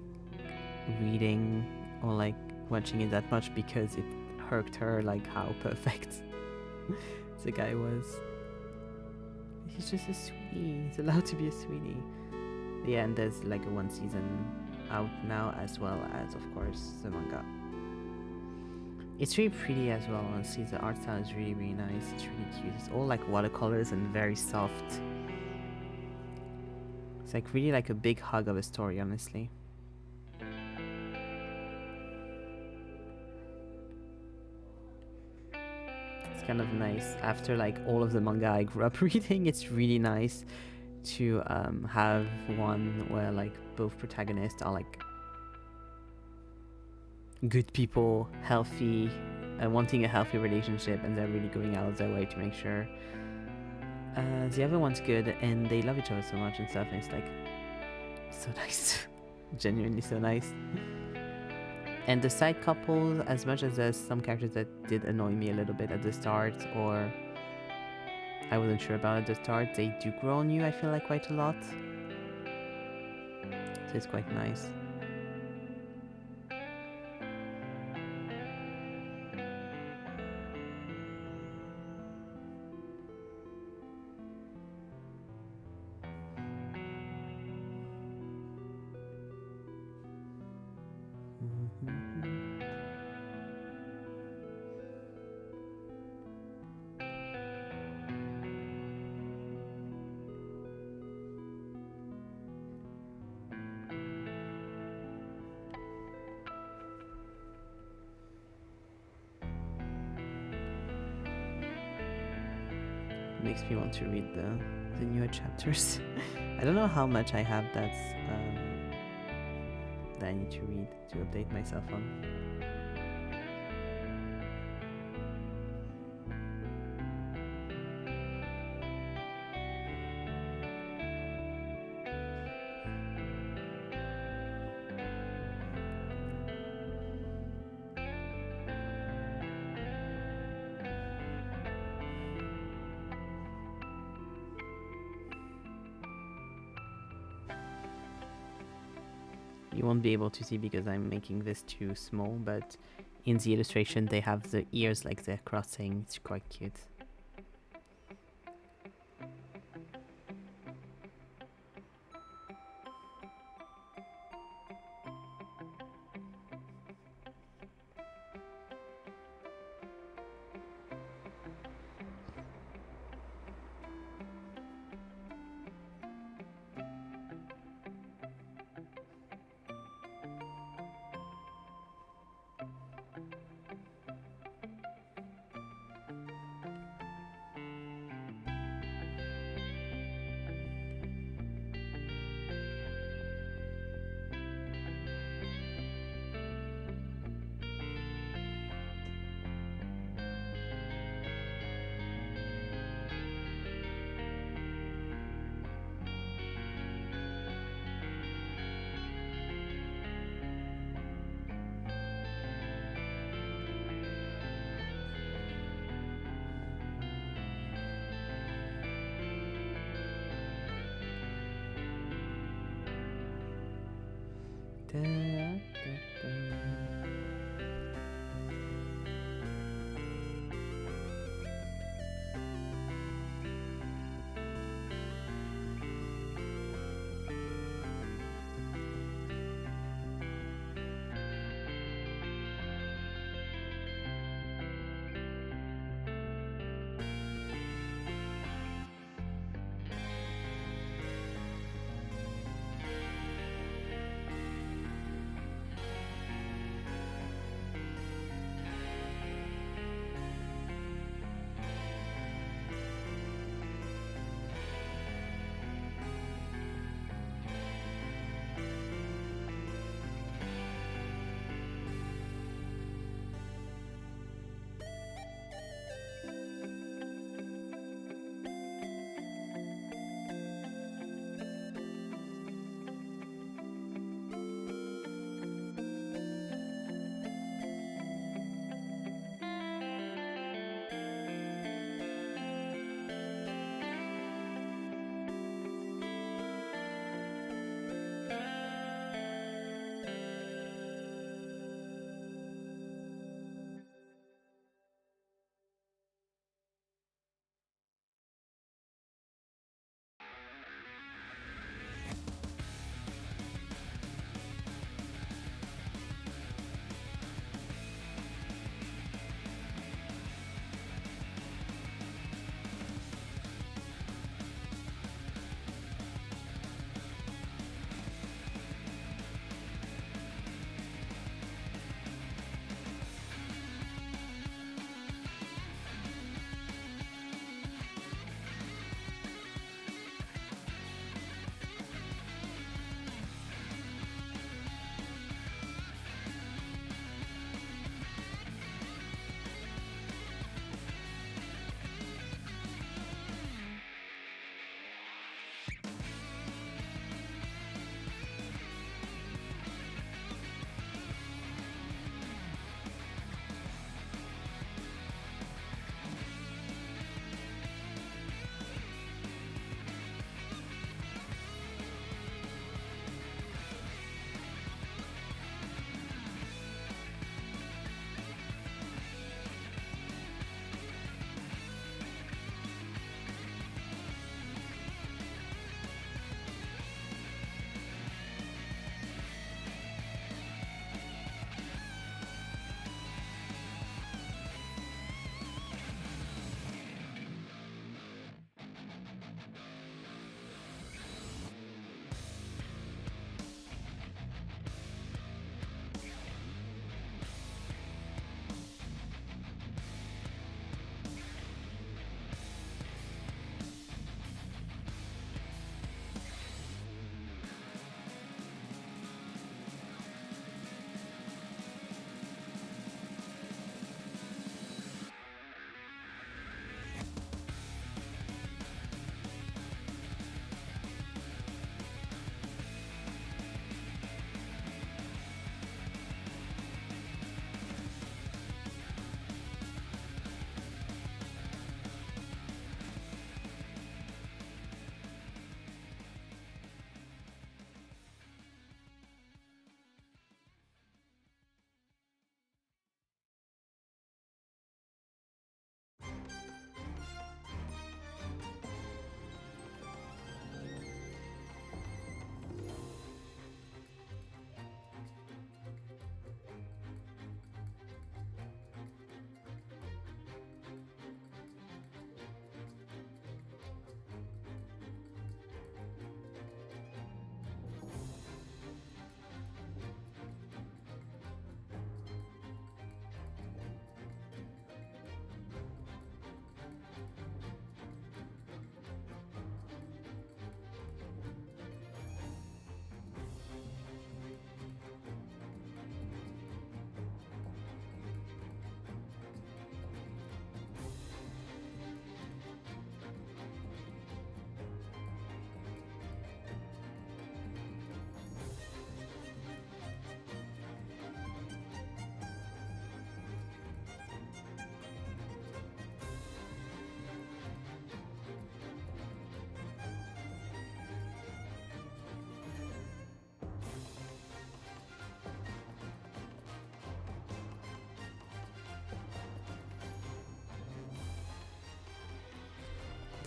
[SPEAKER 1] reading or like watching it that much because it irked her like how perfect the guy was. He's just a sweetie. He's allowed to be a sweetie. Yeah, and there's like a 1 season out now, as well as, of course, the manga. It's really pretty as well, honestly. The art style is really, really nice. It's really cute. It's all like watercolors and very soft. It's like really like a big hug of a story, honestly. It's kind of nice. After like all of the manga I grew up reading, it's really nice to have one where like both protagonists are like good people, healthy, wanting a healthy relationship, and they're really going out of their way to make sure the other one's good, and they love each other so much and stuff, and it's like so nice. Genuinely so nice. And the side couples, as much as there's some characters that did annoy me a little bit at the start, or I wasn't sure about at the start, they do grow on you, I feel like, quite a lot. So it's quite nice. Makes me want to read the newer chapters. I don't know how much I have that I need to read to update myself on. You won't be able to see because I'm making this too small, but in the illustration they have the ears like they're crossing. It's quite cute.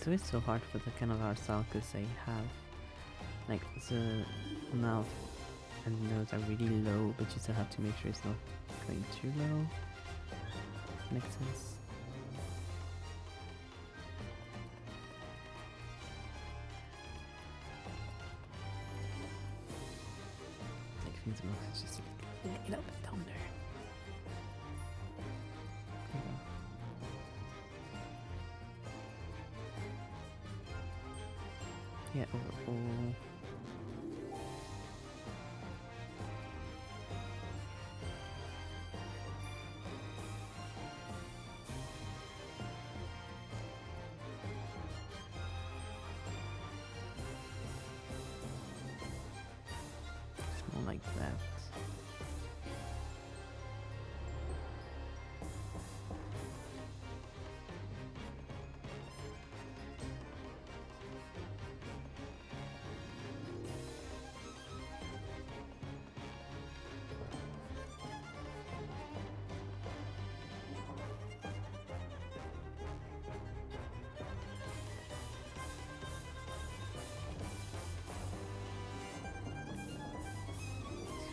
[SPEAKER 1] always so hard for the kind of art style because they have like the mouth and nose are really low, but you still have to make sure it's not going too low. Makes sense. Like Finn's mouth is just a little bit down there. There you go. Yeah, overall. It's more like that.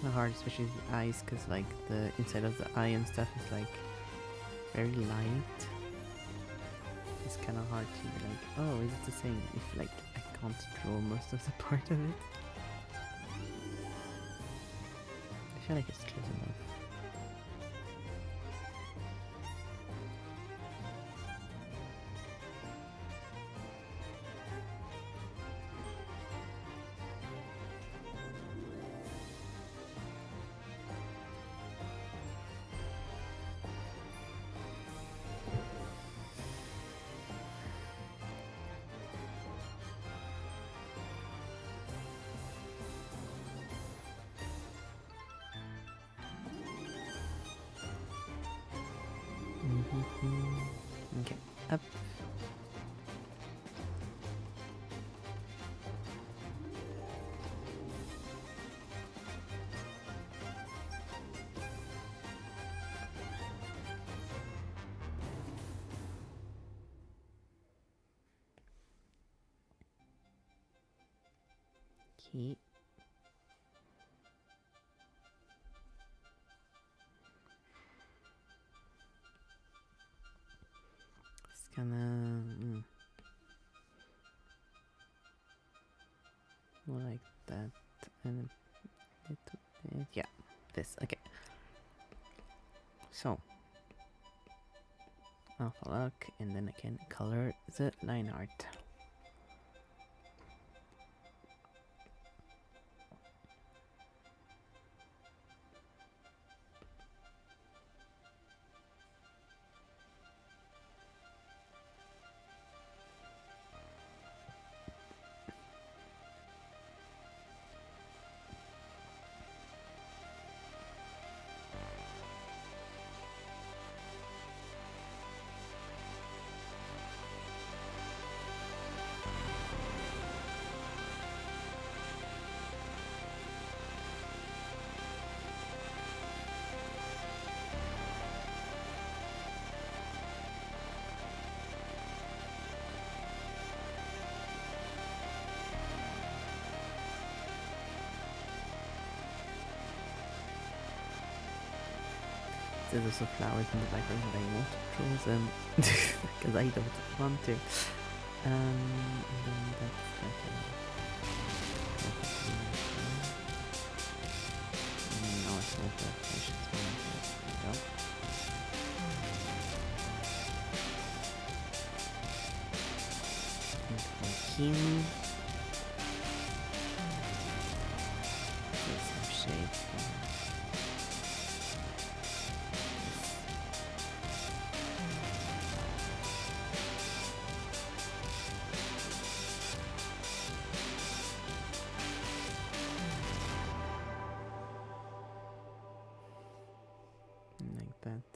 [SPEAKER 1] Kind of hard, especially the eyes, because like the inside of the eye and stuff is like very light. It's kind of hard to be like, oh, is it the same? If like I can't draw most of the part of it. I feel like it's close enough. Okay, up. Okay. It's kinda more like that and a little bit. Yeah, this. Okay. So I'll look and then I can color the line art. There's also flowers in the background, but I won't draw them because I don't want to. And then that's like a... No, it's not the patience one. There we go. And for him, there's some shade. Like that.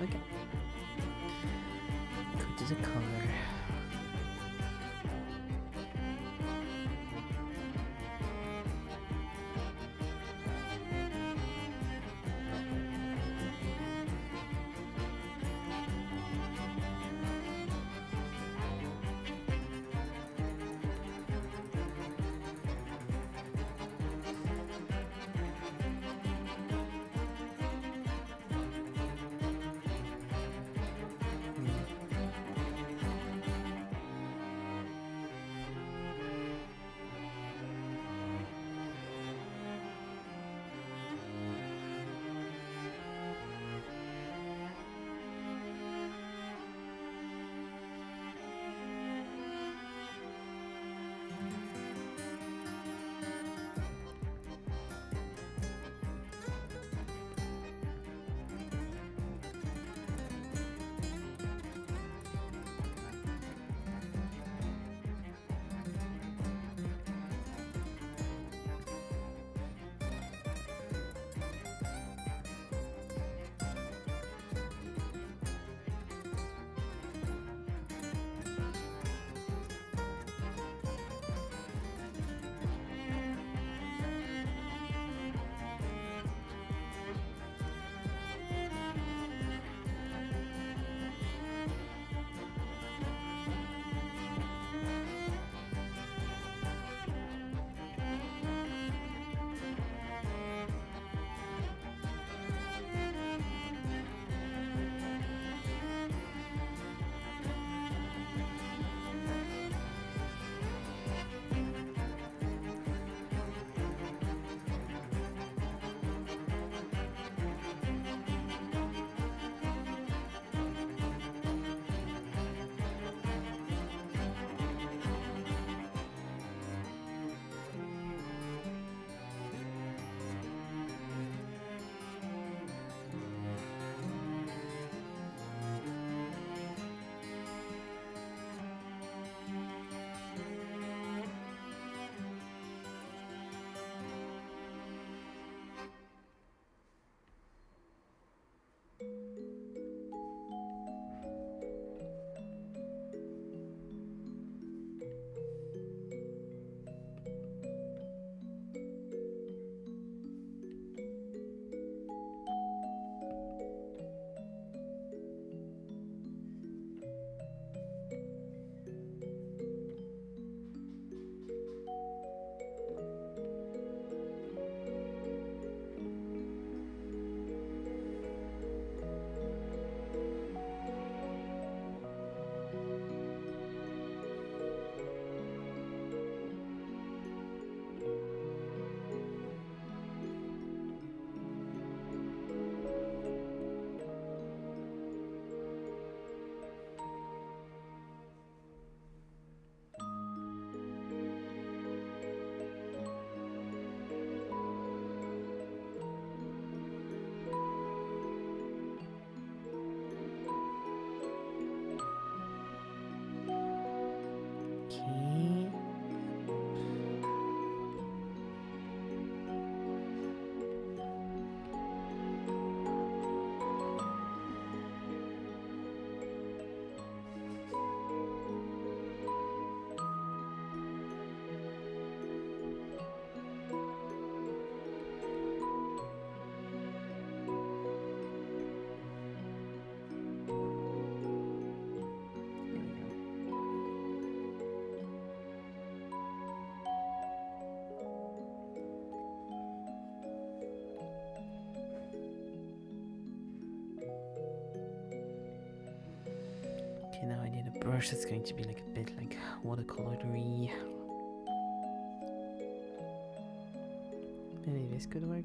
[SPEAKER 1] Okay. Go to the color. Okay. There we go. Okay, now I need a brush that's going to be like a bit like watercolory. Maybe this could work.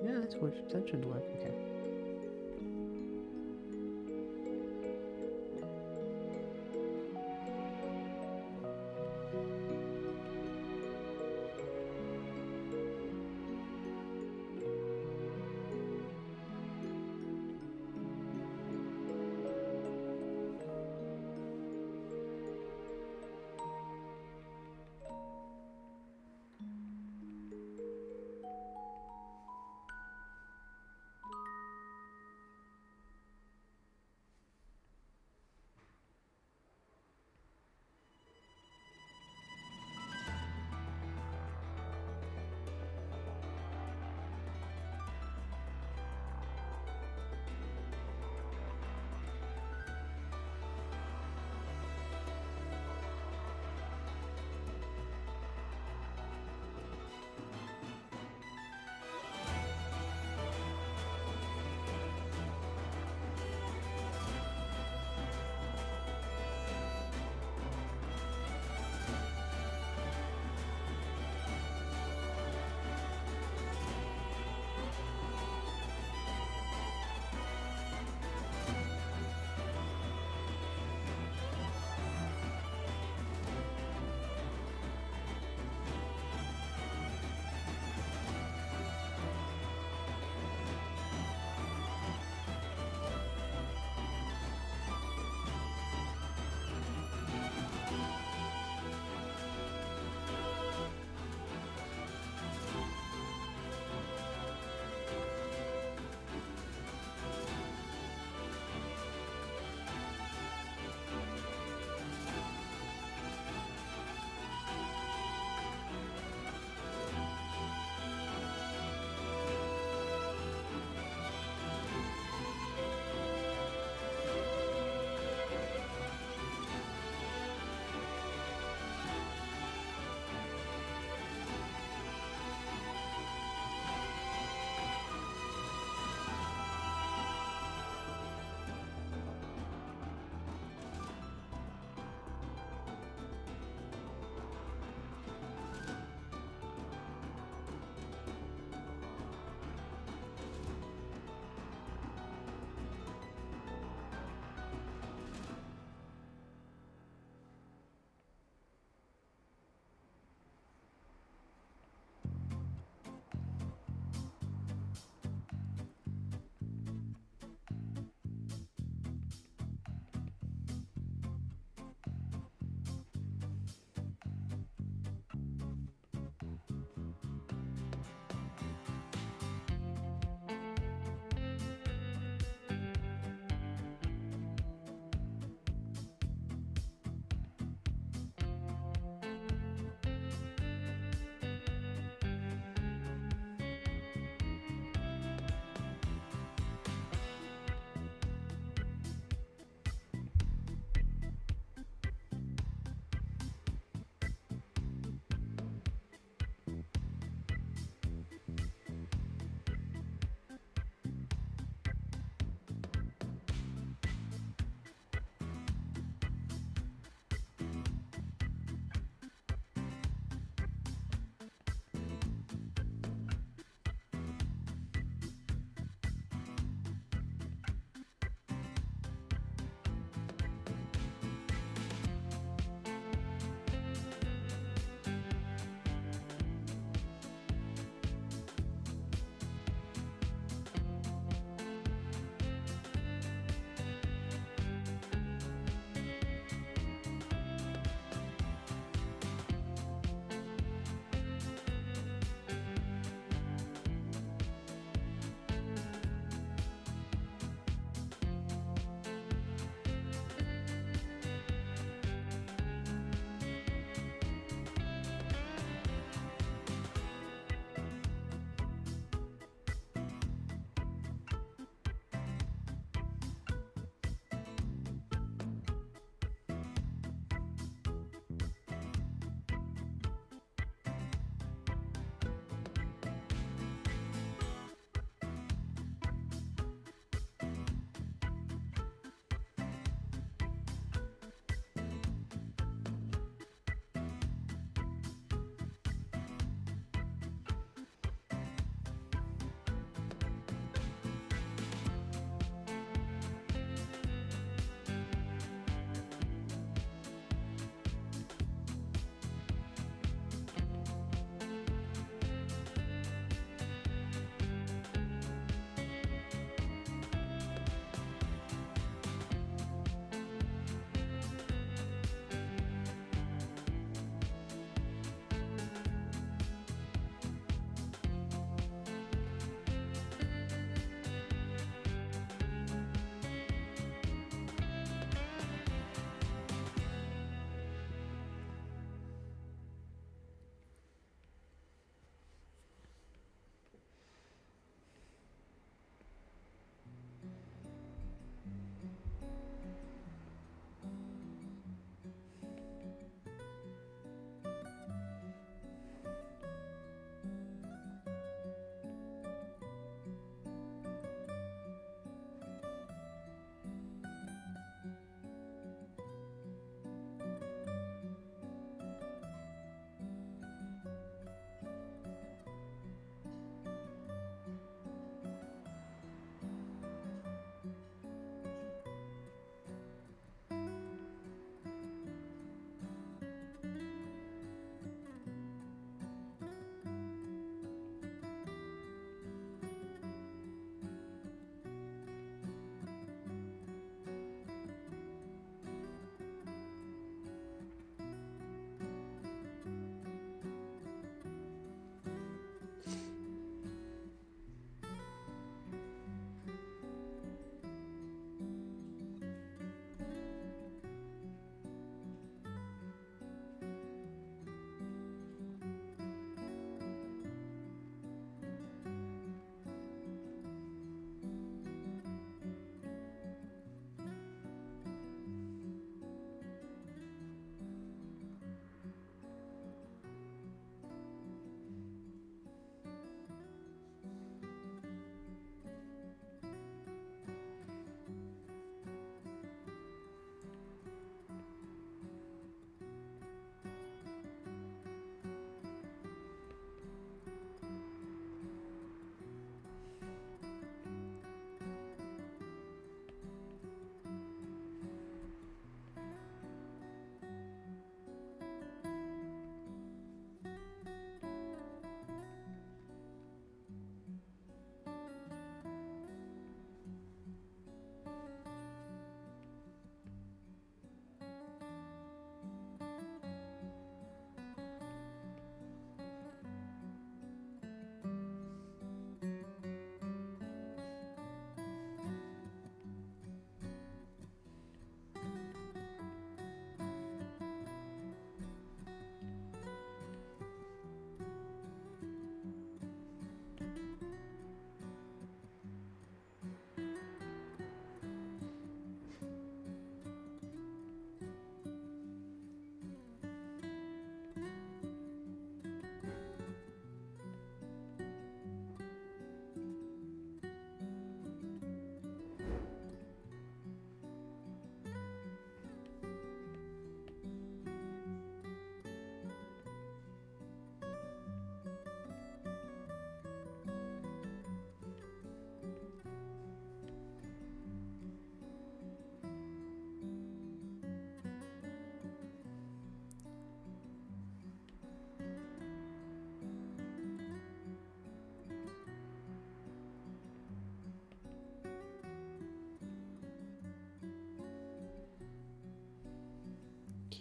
[SPEAKER 1] Yeah, that works. That should work. Okay.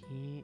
[SPEAKER 1] Okay.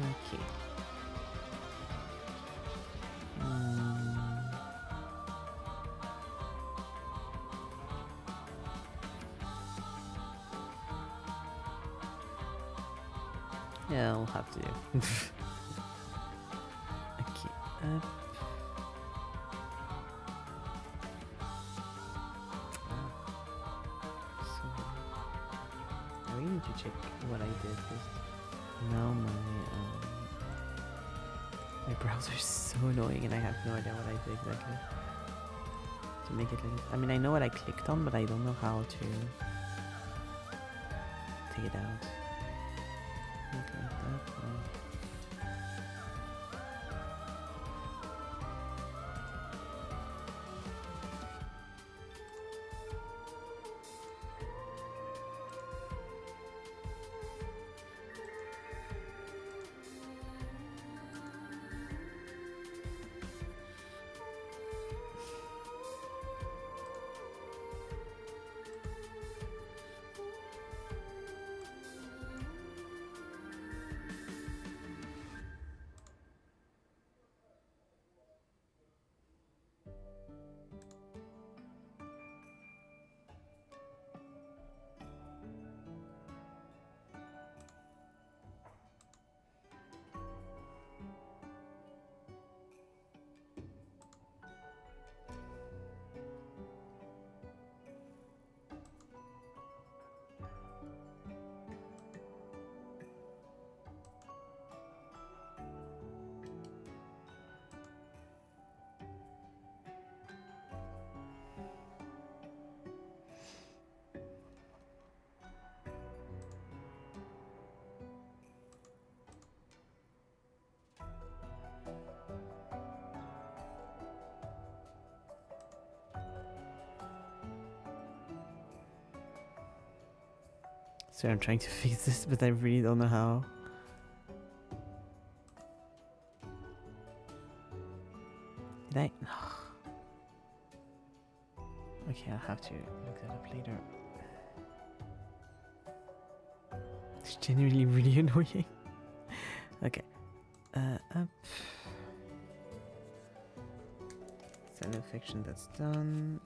[SPEAKER 1] Okay. Yeah, I'll have to. Okay. So I really need to check what I did because now my browser is so annoying and I have no idea what I did exactly to make it like. I mean, I know what I clicked on, but I don't know how to take it out. Like that. No. So I'm trying to fix this, but I really don't know how. Did I? Okay, I'll have to look that up later. It's genuinely really annoying. Okay. Up. Science fiction, that's done.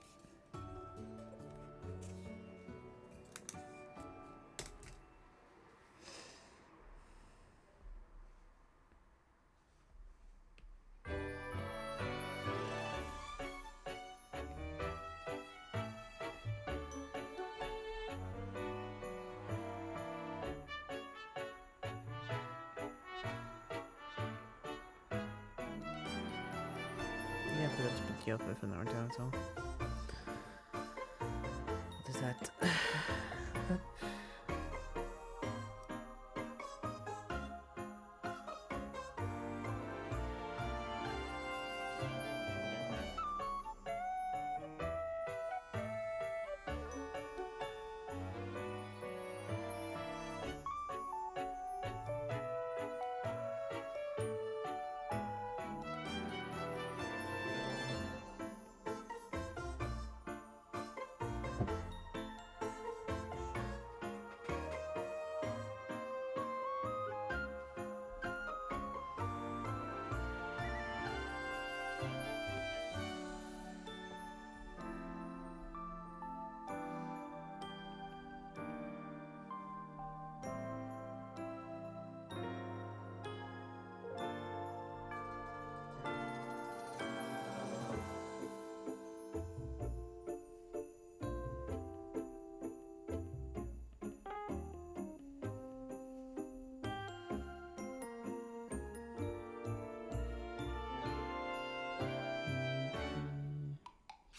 [SPEAKER 1] Yeah, I forgot to put the offer for Naruto as well. What is that?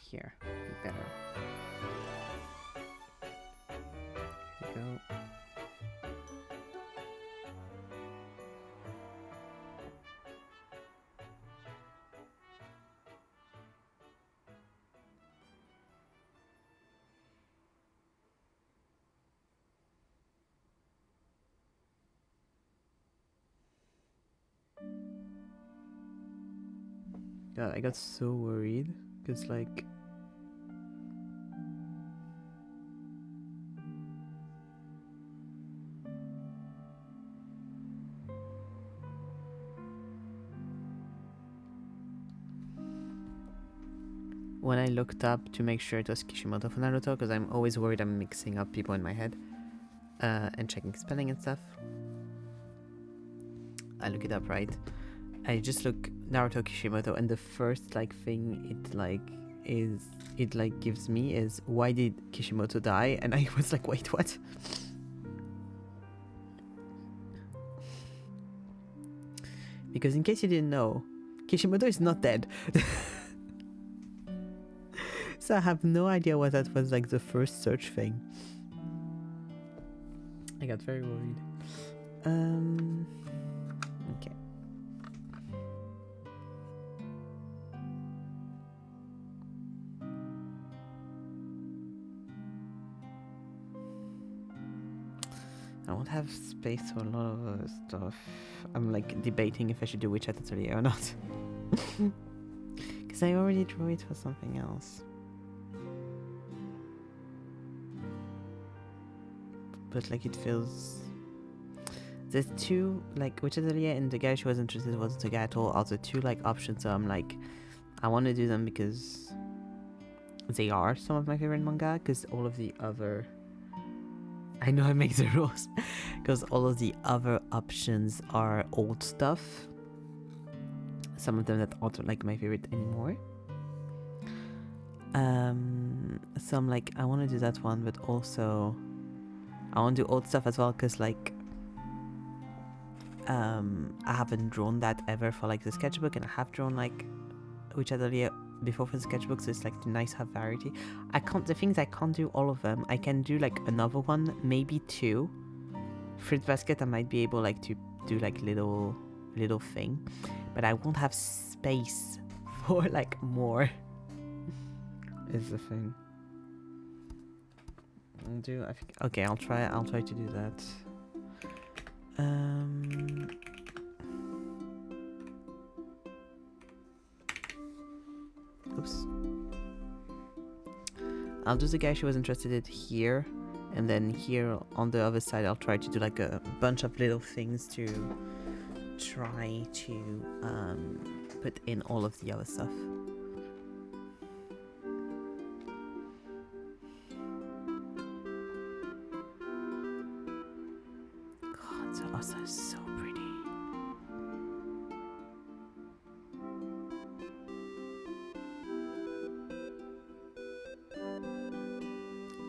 [SPEAKER 1] Here, be better. Here we go. God, I got so worried because like when I looked up to make sure it was Kishimoto for Naruto, because I'm always worried I'm mixing up people in my head and checking spelling and stuff. I look it up, right? I just look Naruto Kishimoto, and the first like thing it gives me is, why did Kishimoto die? And I was like, wait, what? Because in case you didn't know, Kishimoto is not dead. So I have no idea what that was like the first search thing. I got very worried. Okay. I won't have space for a lot of other stuff. I'm like debating if I should do WeChat Atelier or not. Because I already drew it for something else. But like it feels... There's two, like WeChat Atelier and the guy she was interested in wasn't a guy at all. Also two like options, so I'm like, I want to do them because they are some of my favorite manga, because all of the other... I know I make the rules, because all of the other options are old stuff. Some of them that aren't like my favorite anymore. So I'm like, I want to do that one, but also I want to do old stuff as well, because like I haven't drawn that ever for like the sketchbook, and I have drawn like WeChat Atelier before for the sketchbook, so it's like nice to have variety. The things I can't do all of them. I can do like another one, maybe two. Fruit basket I might be able like to do like little thing, but I won't have space for like more. Is the thing. I think okay, I'll try to do that. Oops. I'll do the guy she was interested in here, and then here on the other side I'll try to do like a bunch of little things to try to put in all of the other stuff. God, the Asa is so pretty.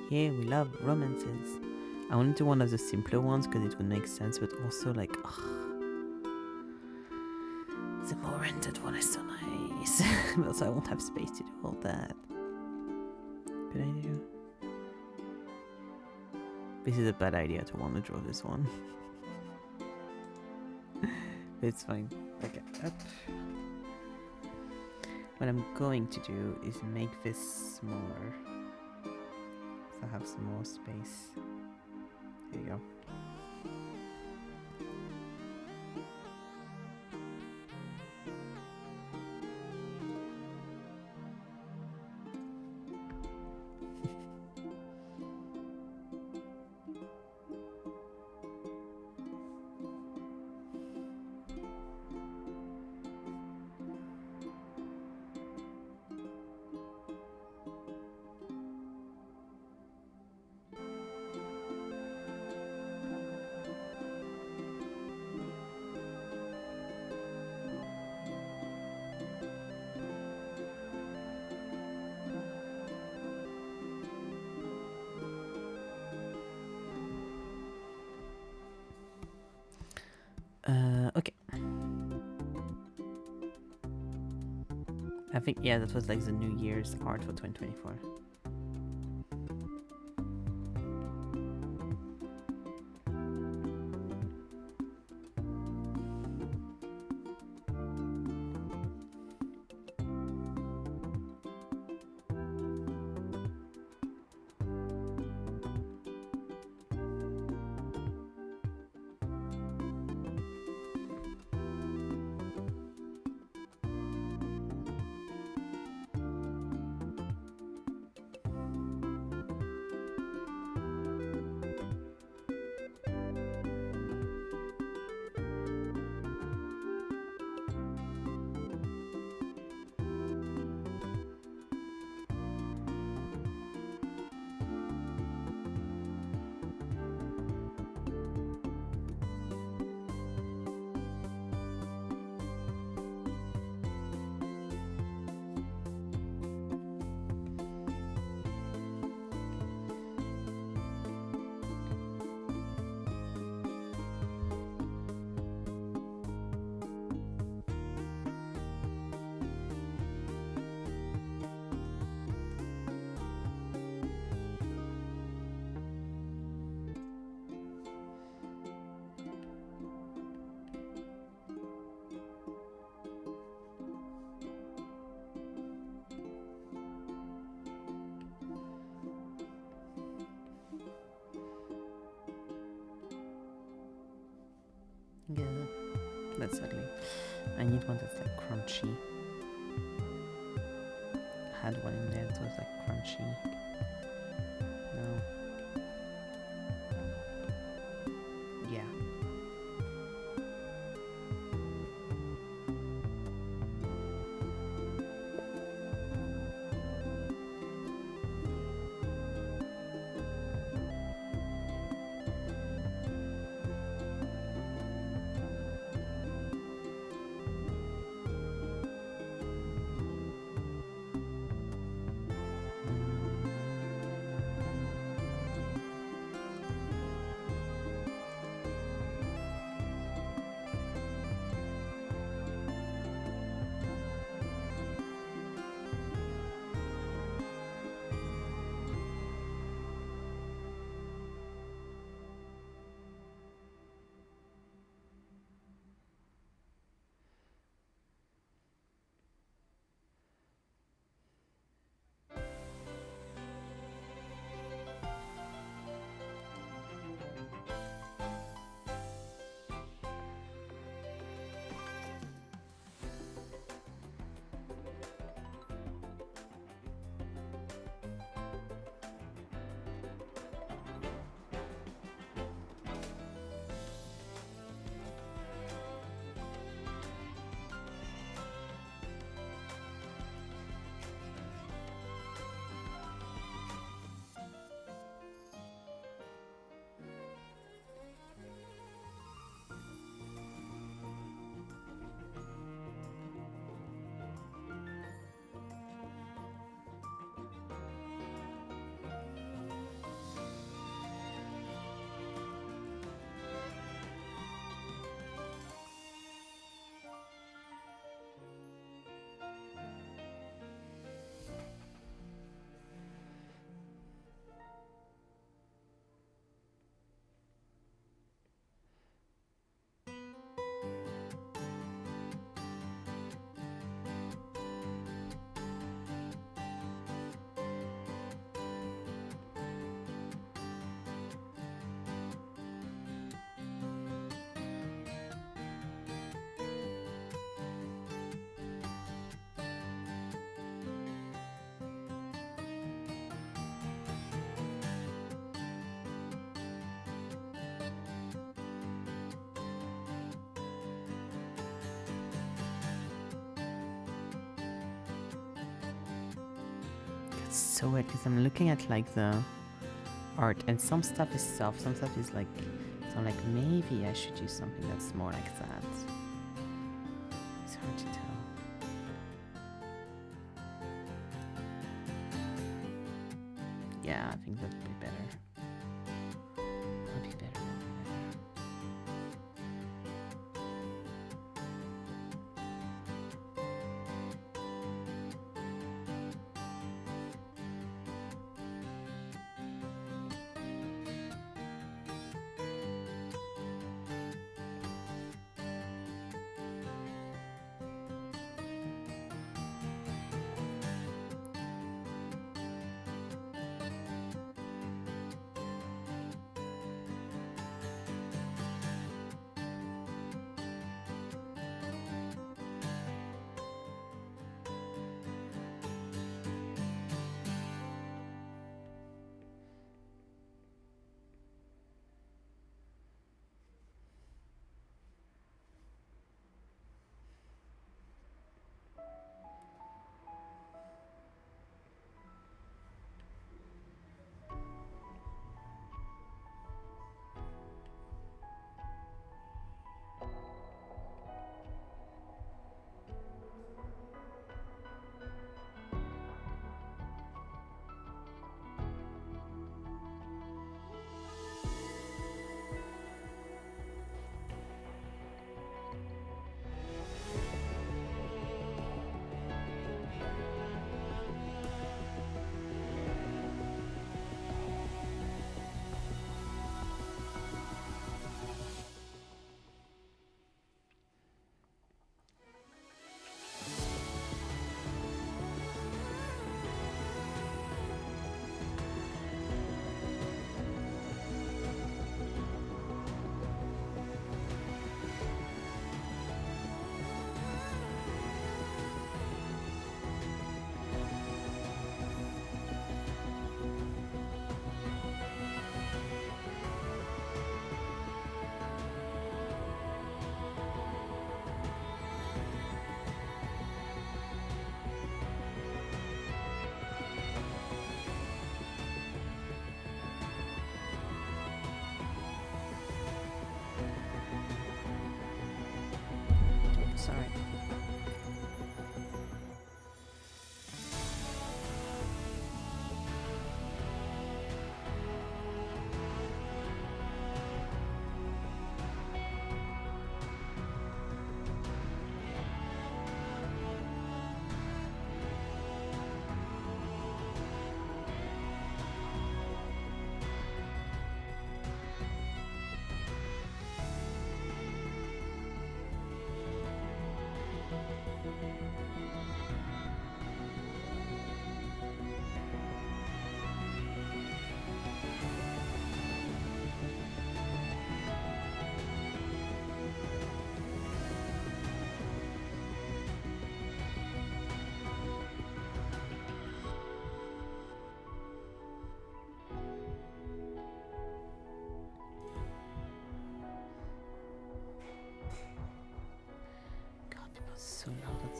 [SPEAKER 1] Yeah, we love romances. I want to do one of the simpler ones because it would make sense, but also like, the more rendered one is so nice. But also I won't have space to do all that. Good idea. This is a bad idea to want to draw this one. It's fine. Okay, up. What I'm going to do is make this smaller. So I have some more space. There you go. Okay. I think, yeah, that was like the New Year's art for 2024. That's ugly. I need one that's like crunchy. I had one in there that was like crunchy. No. Yeah. It's so weird because I'm looking at like the art and some stuff is soft, some stuff is like, so I'm like, maybe I should use something that's more like that. It's hard to tell. Yeah, I think that'd be better. That'd be better.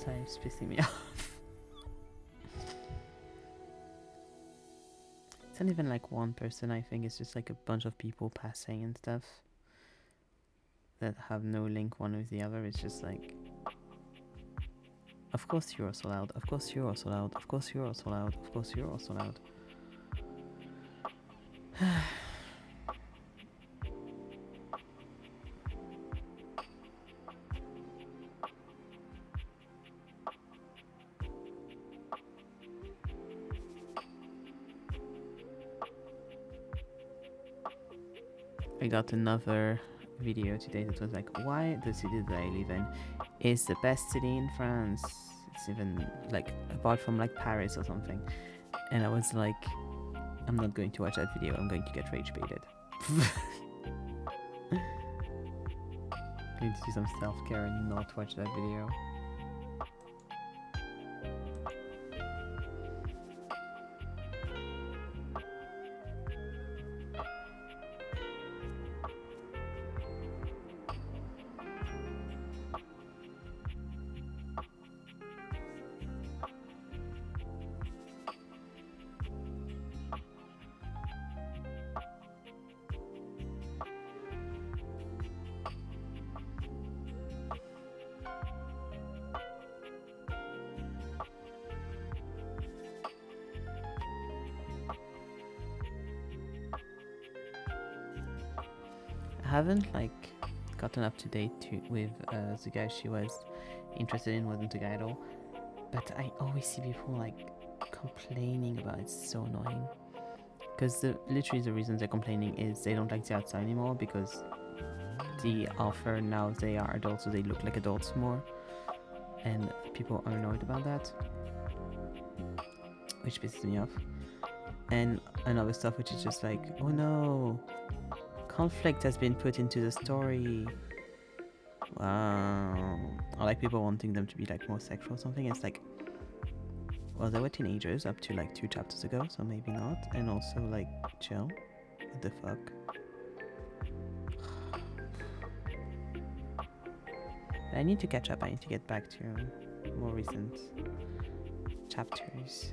[SPEAKER 1] types pissing me off. It's not even like one person, I think it's just like a bunch of people passing and stuff that have no link one with the other. It's just like, of course you're also loud, of course you're also loud, of course you're also loud, of course you're also loud. I got another video today that was like, why the city that I live in is the best city in France. It's even like apart from like Paris or something. And I was like, I'm not going to watch that video, I'm going to get rage baited. I need to do some self-care and not watch that video. I haven't like gotten up to date with the guy she was interested in wasn't a guy at all, but I always see people like complaining about it. It's so annoying because literally the reason they're complaining is they don't like the outside anymore because the author now they are adults, so they look like adults more, and people are annoyed about that, which pisses me off. And another stuff which is just like, oh no, conflict has been put into the story. Wow. Or like people wanting them to be like more sexual or something. It's like, well, they were teenagers up to like 2 chapters ago, so maybe not. And also like, chill. What the fuck? I need to catch up. I need to get back to more recent chapters.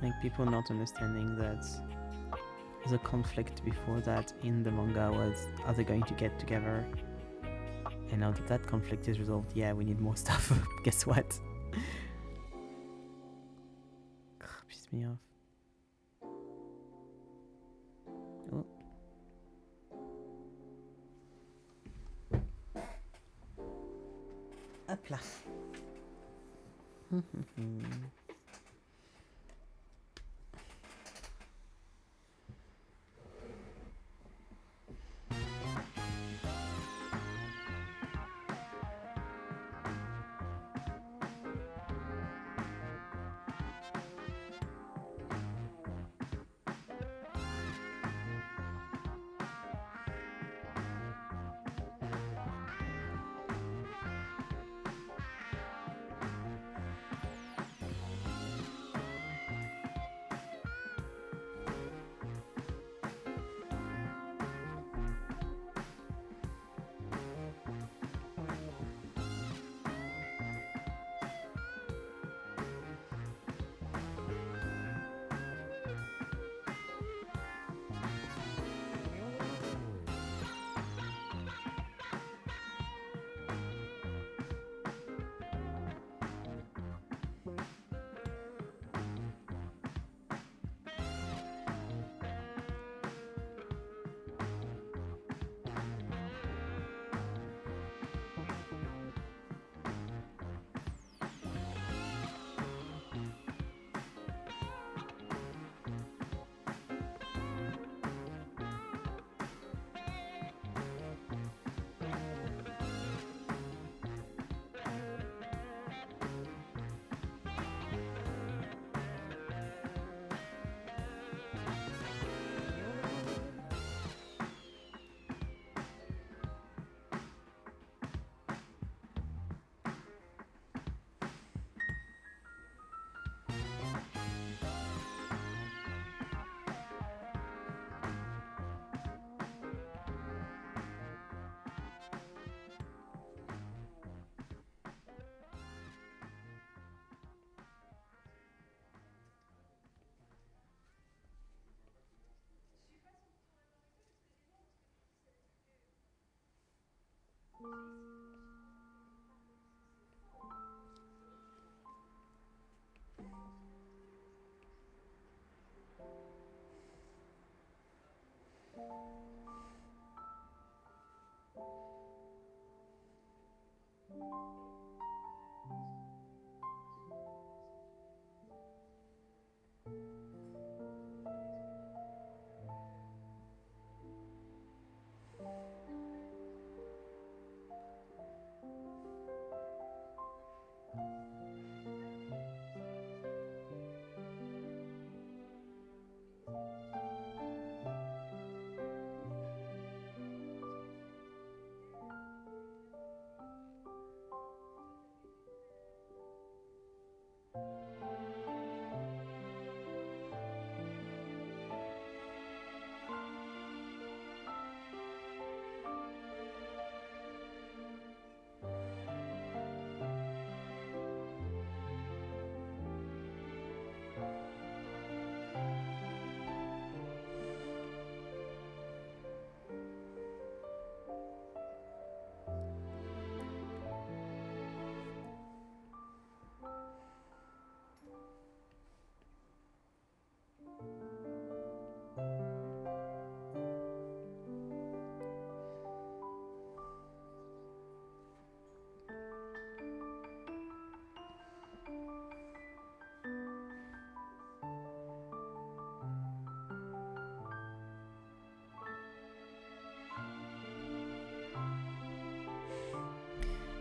[SPEAKER 1] Like people not understanding that the conflict before that in the manga was, are they going to get together? And now that that conflict is resolved, yeah, we need more stuff. Guess what? Pissed me off. Oh. Hop là.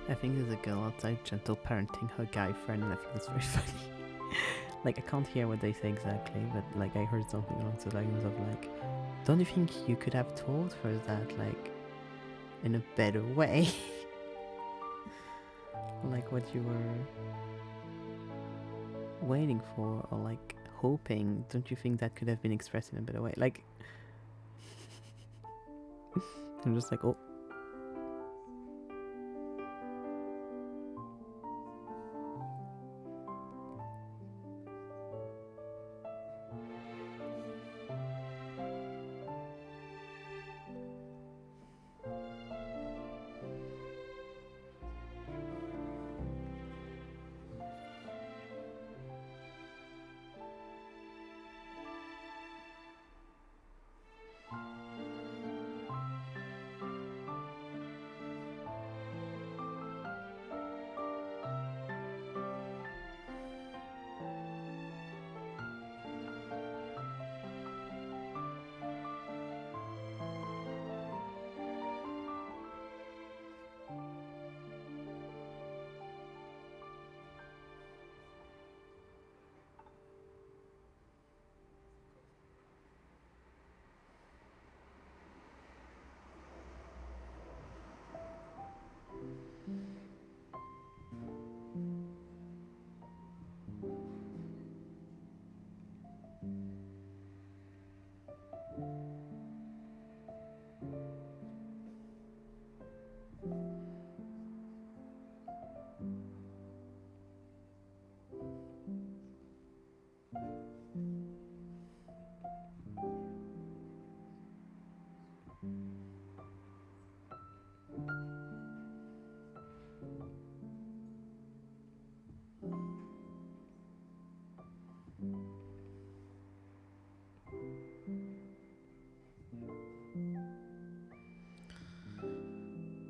[SPEAKER 1] I think there's a girl outside gentle parenting her guy friend, and I think that's very funny. Like, I can't hear what they say exactly, but like I heard something along the lines of like, don't you think you could have told her that like in a better way? Like what you were waiting for or like hoping, don't you think that could have been expressed in a better way? Like I'm just like, oh.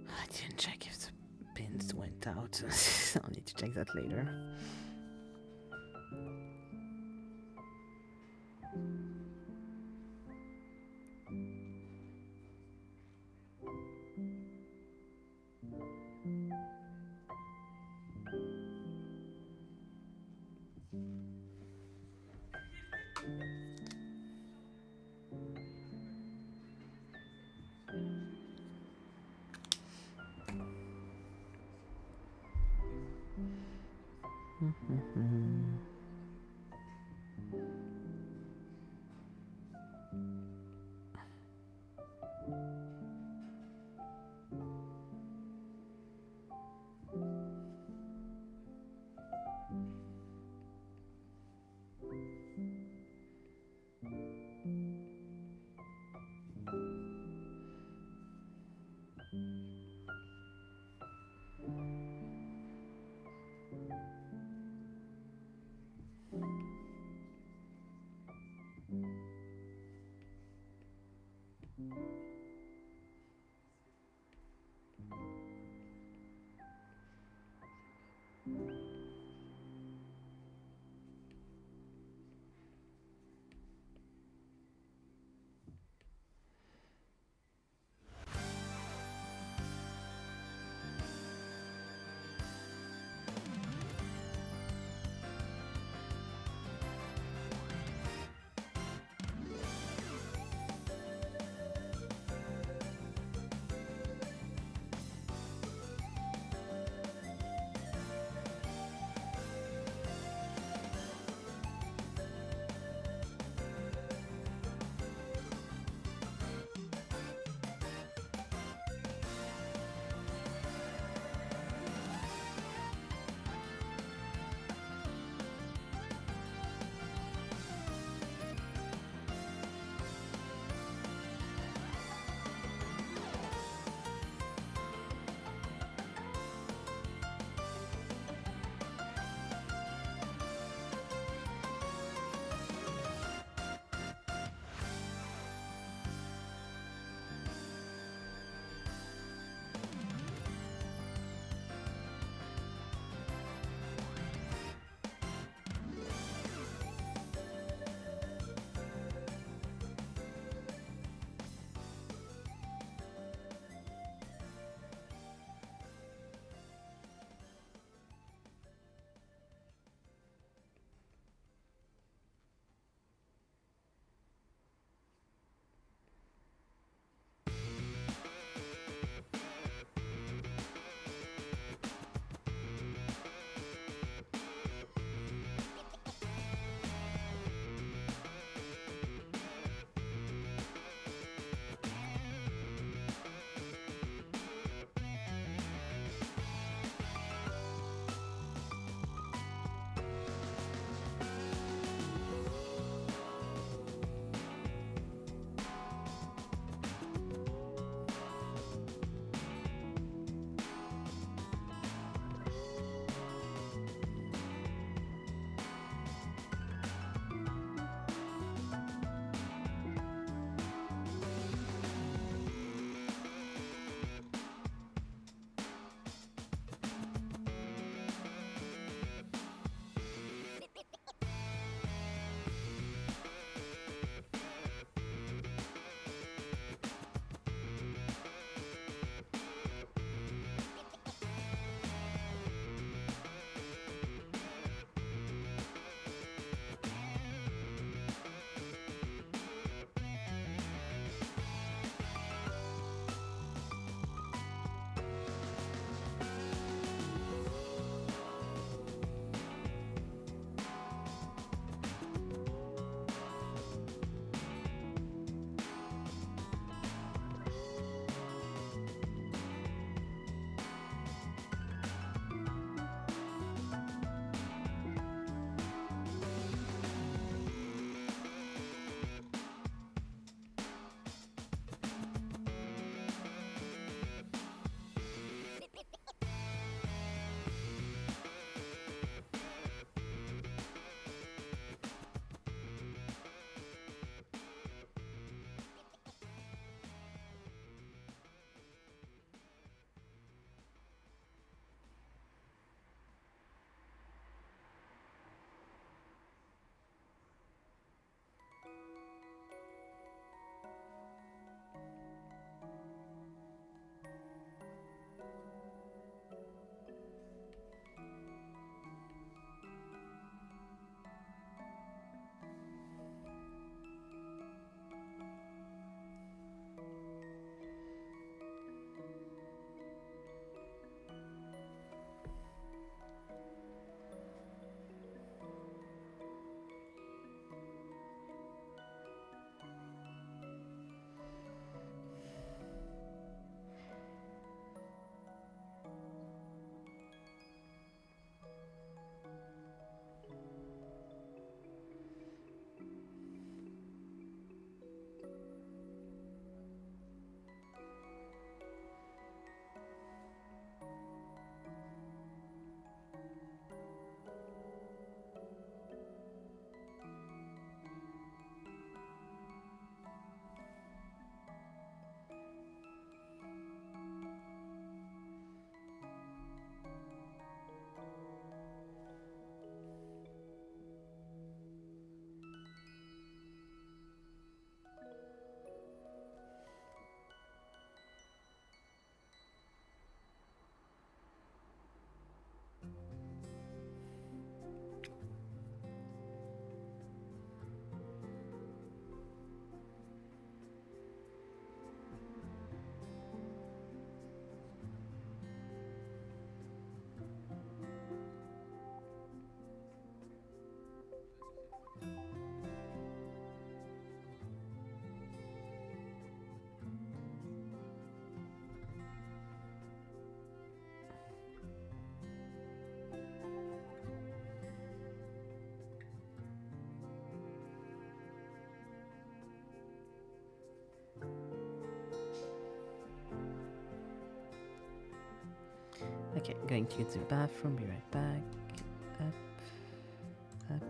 [SPEAKER 1] I didn't check if the pins went out. I'll need to check that later. Okay, going to the bathroom, be right back. Up, up.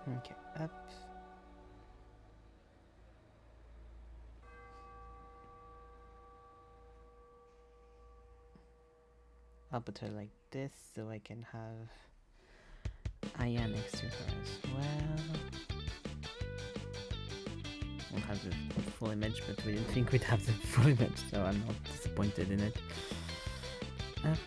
[SPEAKER 1] Okay, up. I'll put her like this so I can have Aya next to her as well. We'll have the full image, but we didn't think we'd have the full image, so I'm not disappointed in it. Up.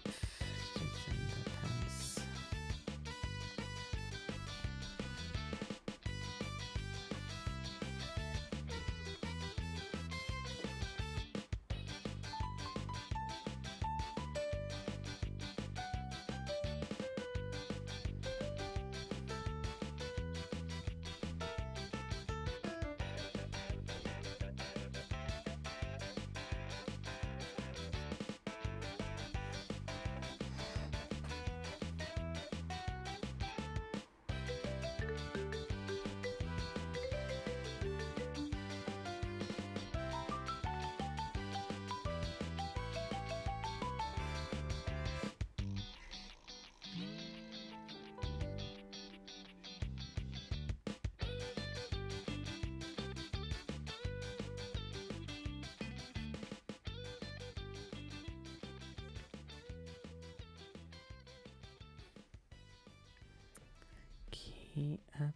[SPEAKER 1] Up.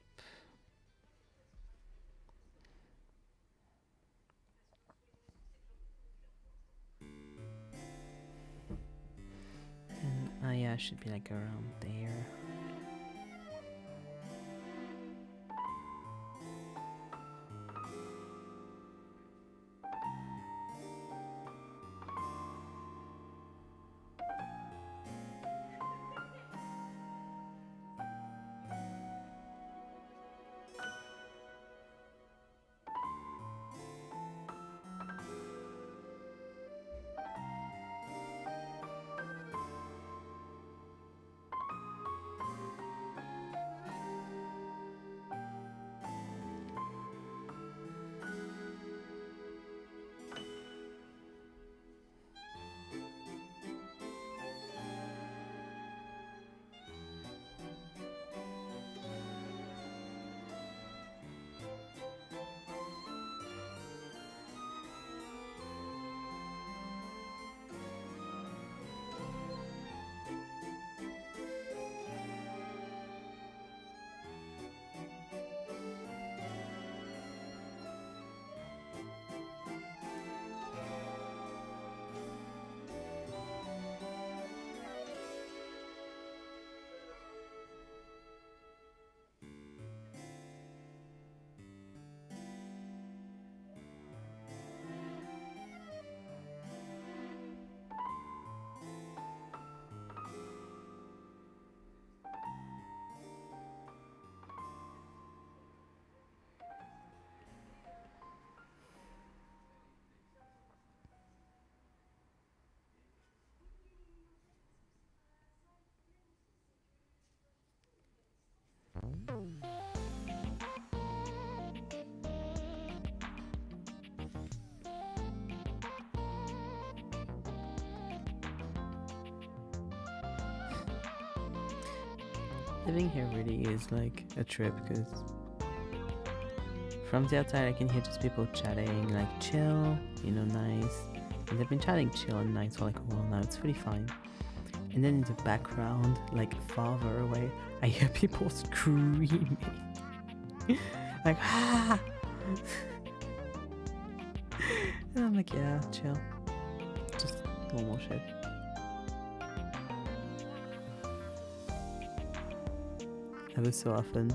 [SPEAKER 1] And Aya should be like around there. Living here really is like a trip because from the outside I can hear just people chatting, like chill, you know, nice. And they've been chatting chill and nice for like a while now, it's pretty fine. And then in the background, like farther away, I hear people screaming. Like, ah! And I'm like, yeah, chill. Just normal shit. Ever so often.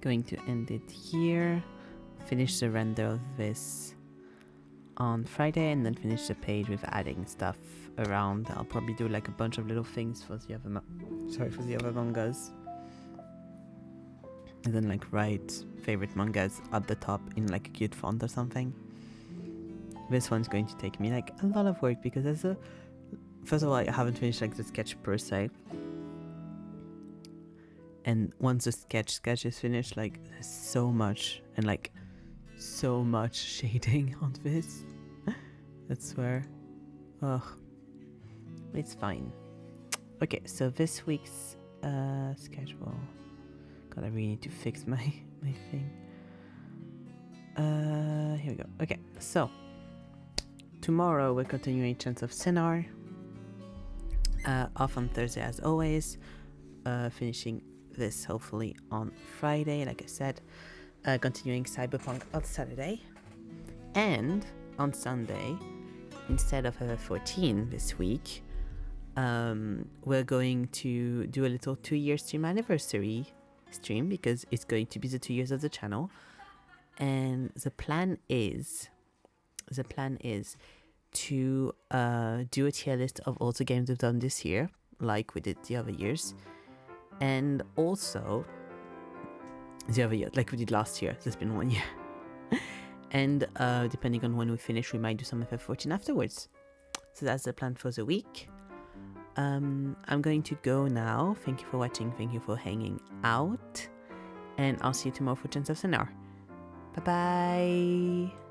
[SPEAKER 1] Going to end it here. Finish the render of this on Friday and then finish the page with adding stuff around. I'll probably do like a bunch of little things for the other mangas. And then like write favorite mangas at the top in like a cute font or something. This one's going to take me like a lot of work because first of all, I haven't finished like the sketch per se. And once the sketch is finished, like there's so much and like so much shading on this. I swear. Ugh. It's fine. Okay, so this week's schedule. God, I really need to fix my thing. Here we go. Okay, so tomorrow we're continuing Chants of Sinar. Off on Thursday as always. Finishing this hopefully on Friday, like I said. Continuing Cyberpunk on Saturday. And on Sunday, instead of 14 this week, we're going to do a little 2-year stream anniversary stream because it's going to be the 2 years of the channel. And the plan is to do a tier list of all the games we've done this year, like we did the other years. And also the other year, like we did last year. There's been 1 year. And depending on when we finish, we might do some FF14 afterwards. So that's the plan for the week. I'm going to go now. Thank you for watching. Thank you for hanging out. And I'll see you tomorrow for Chants of Sinar. Bye-bye.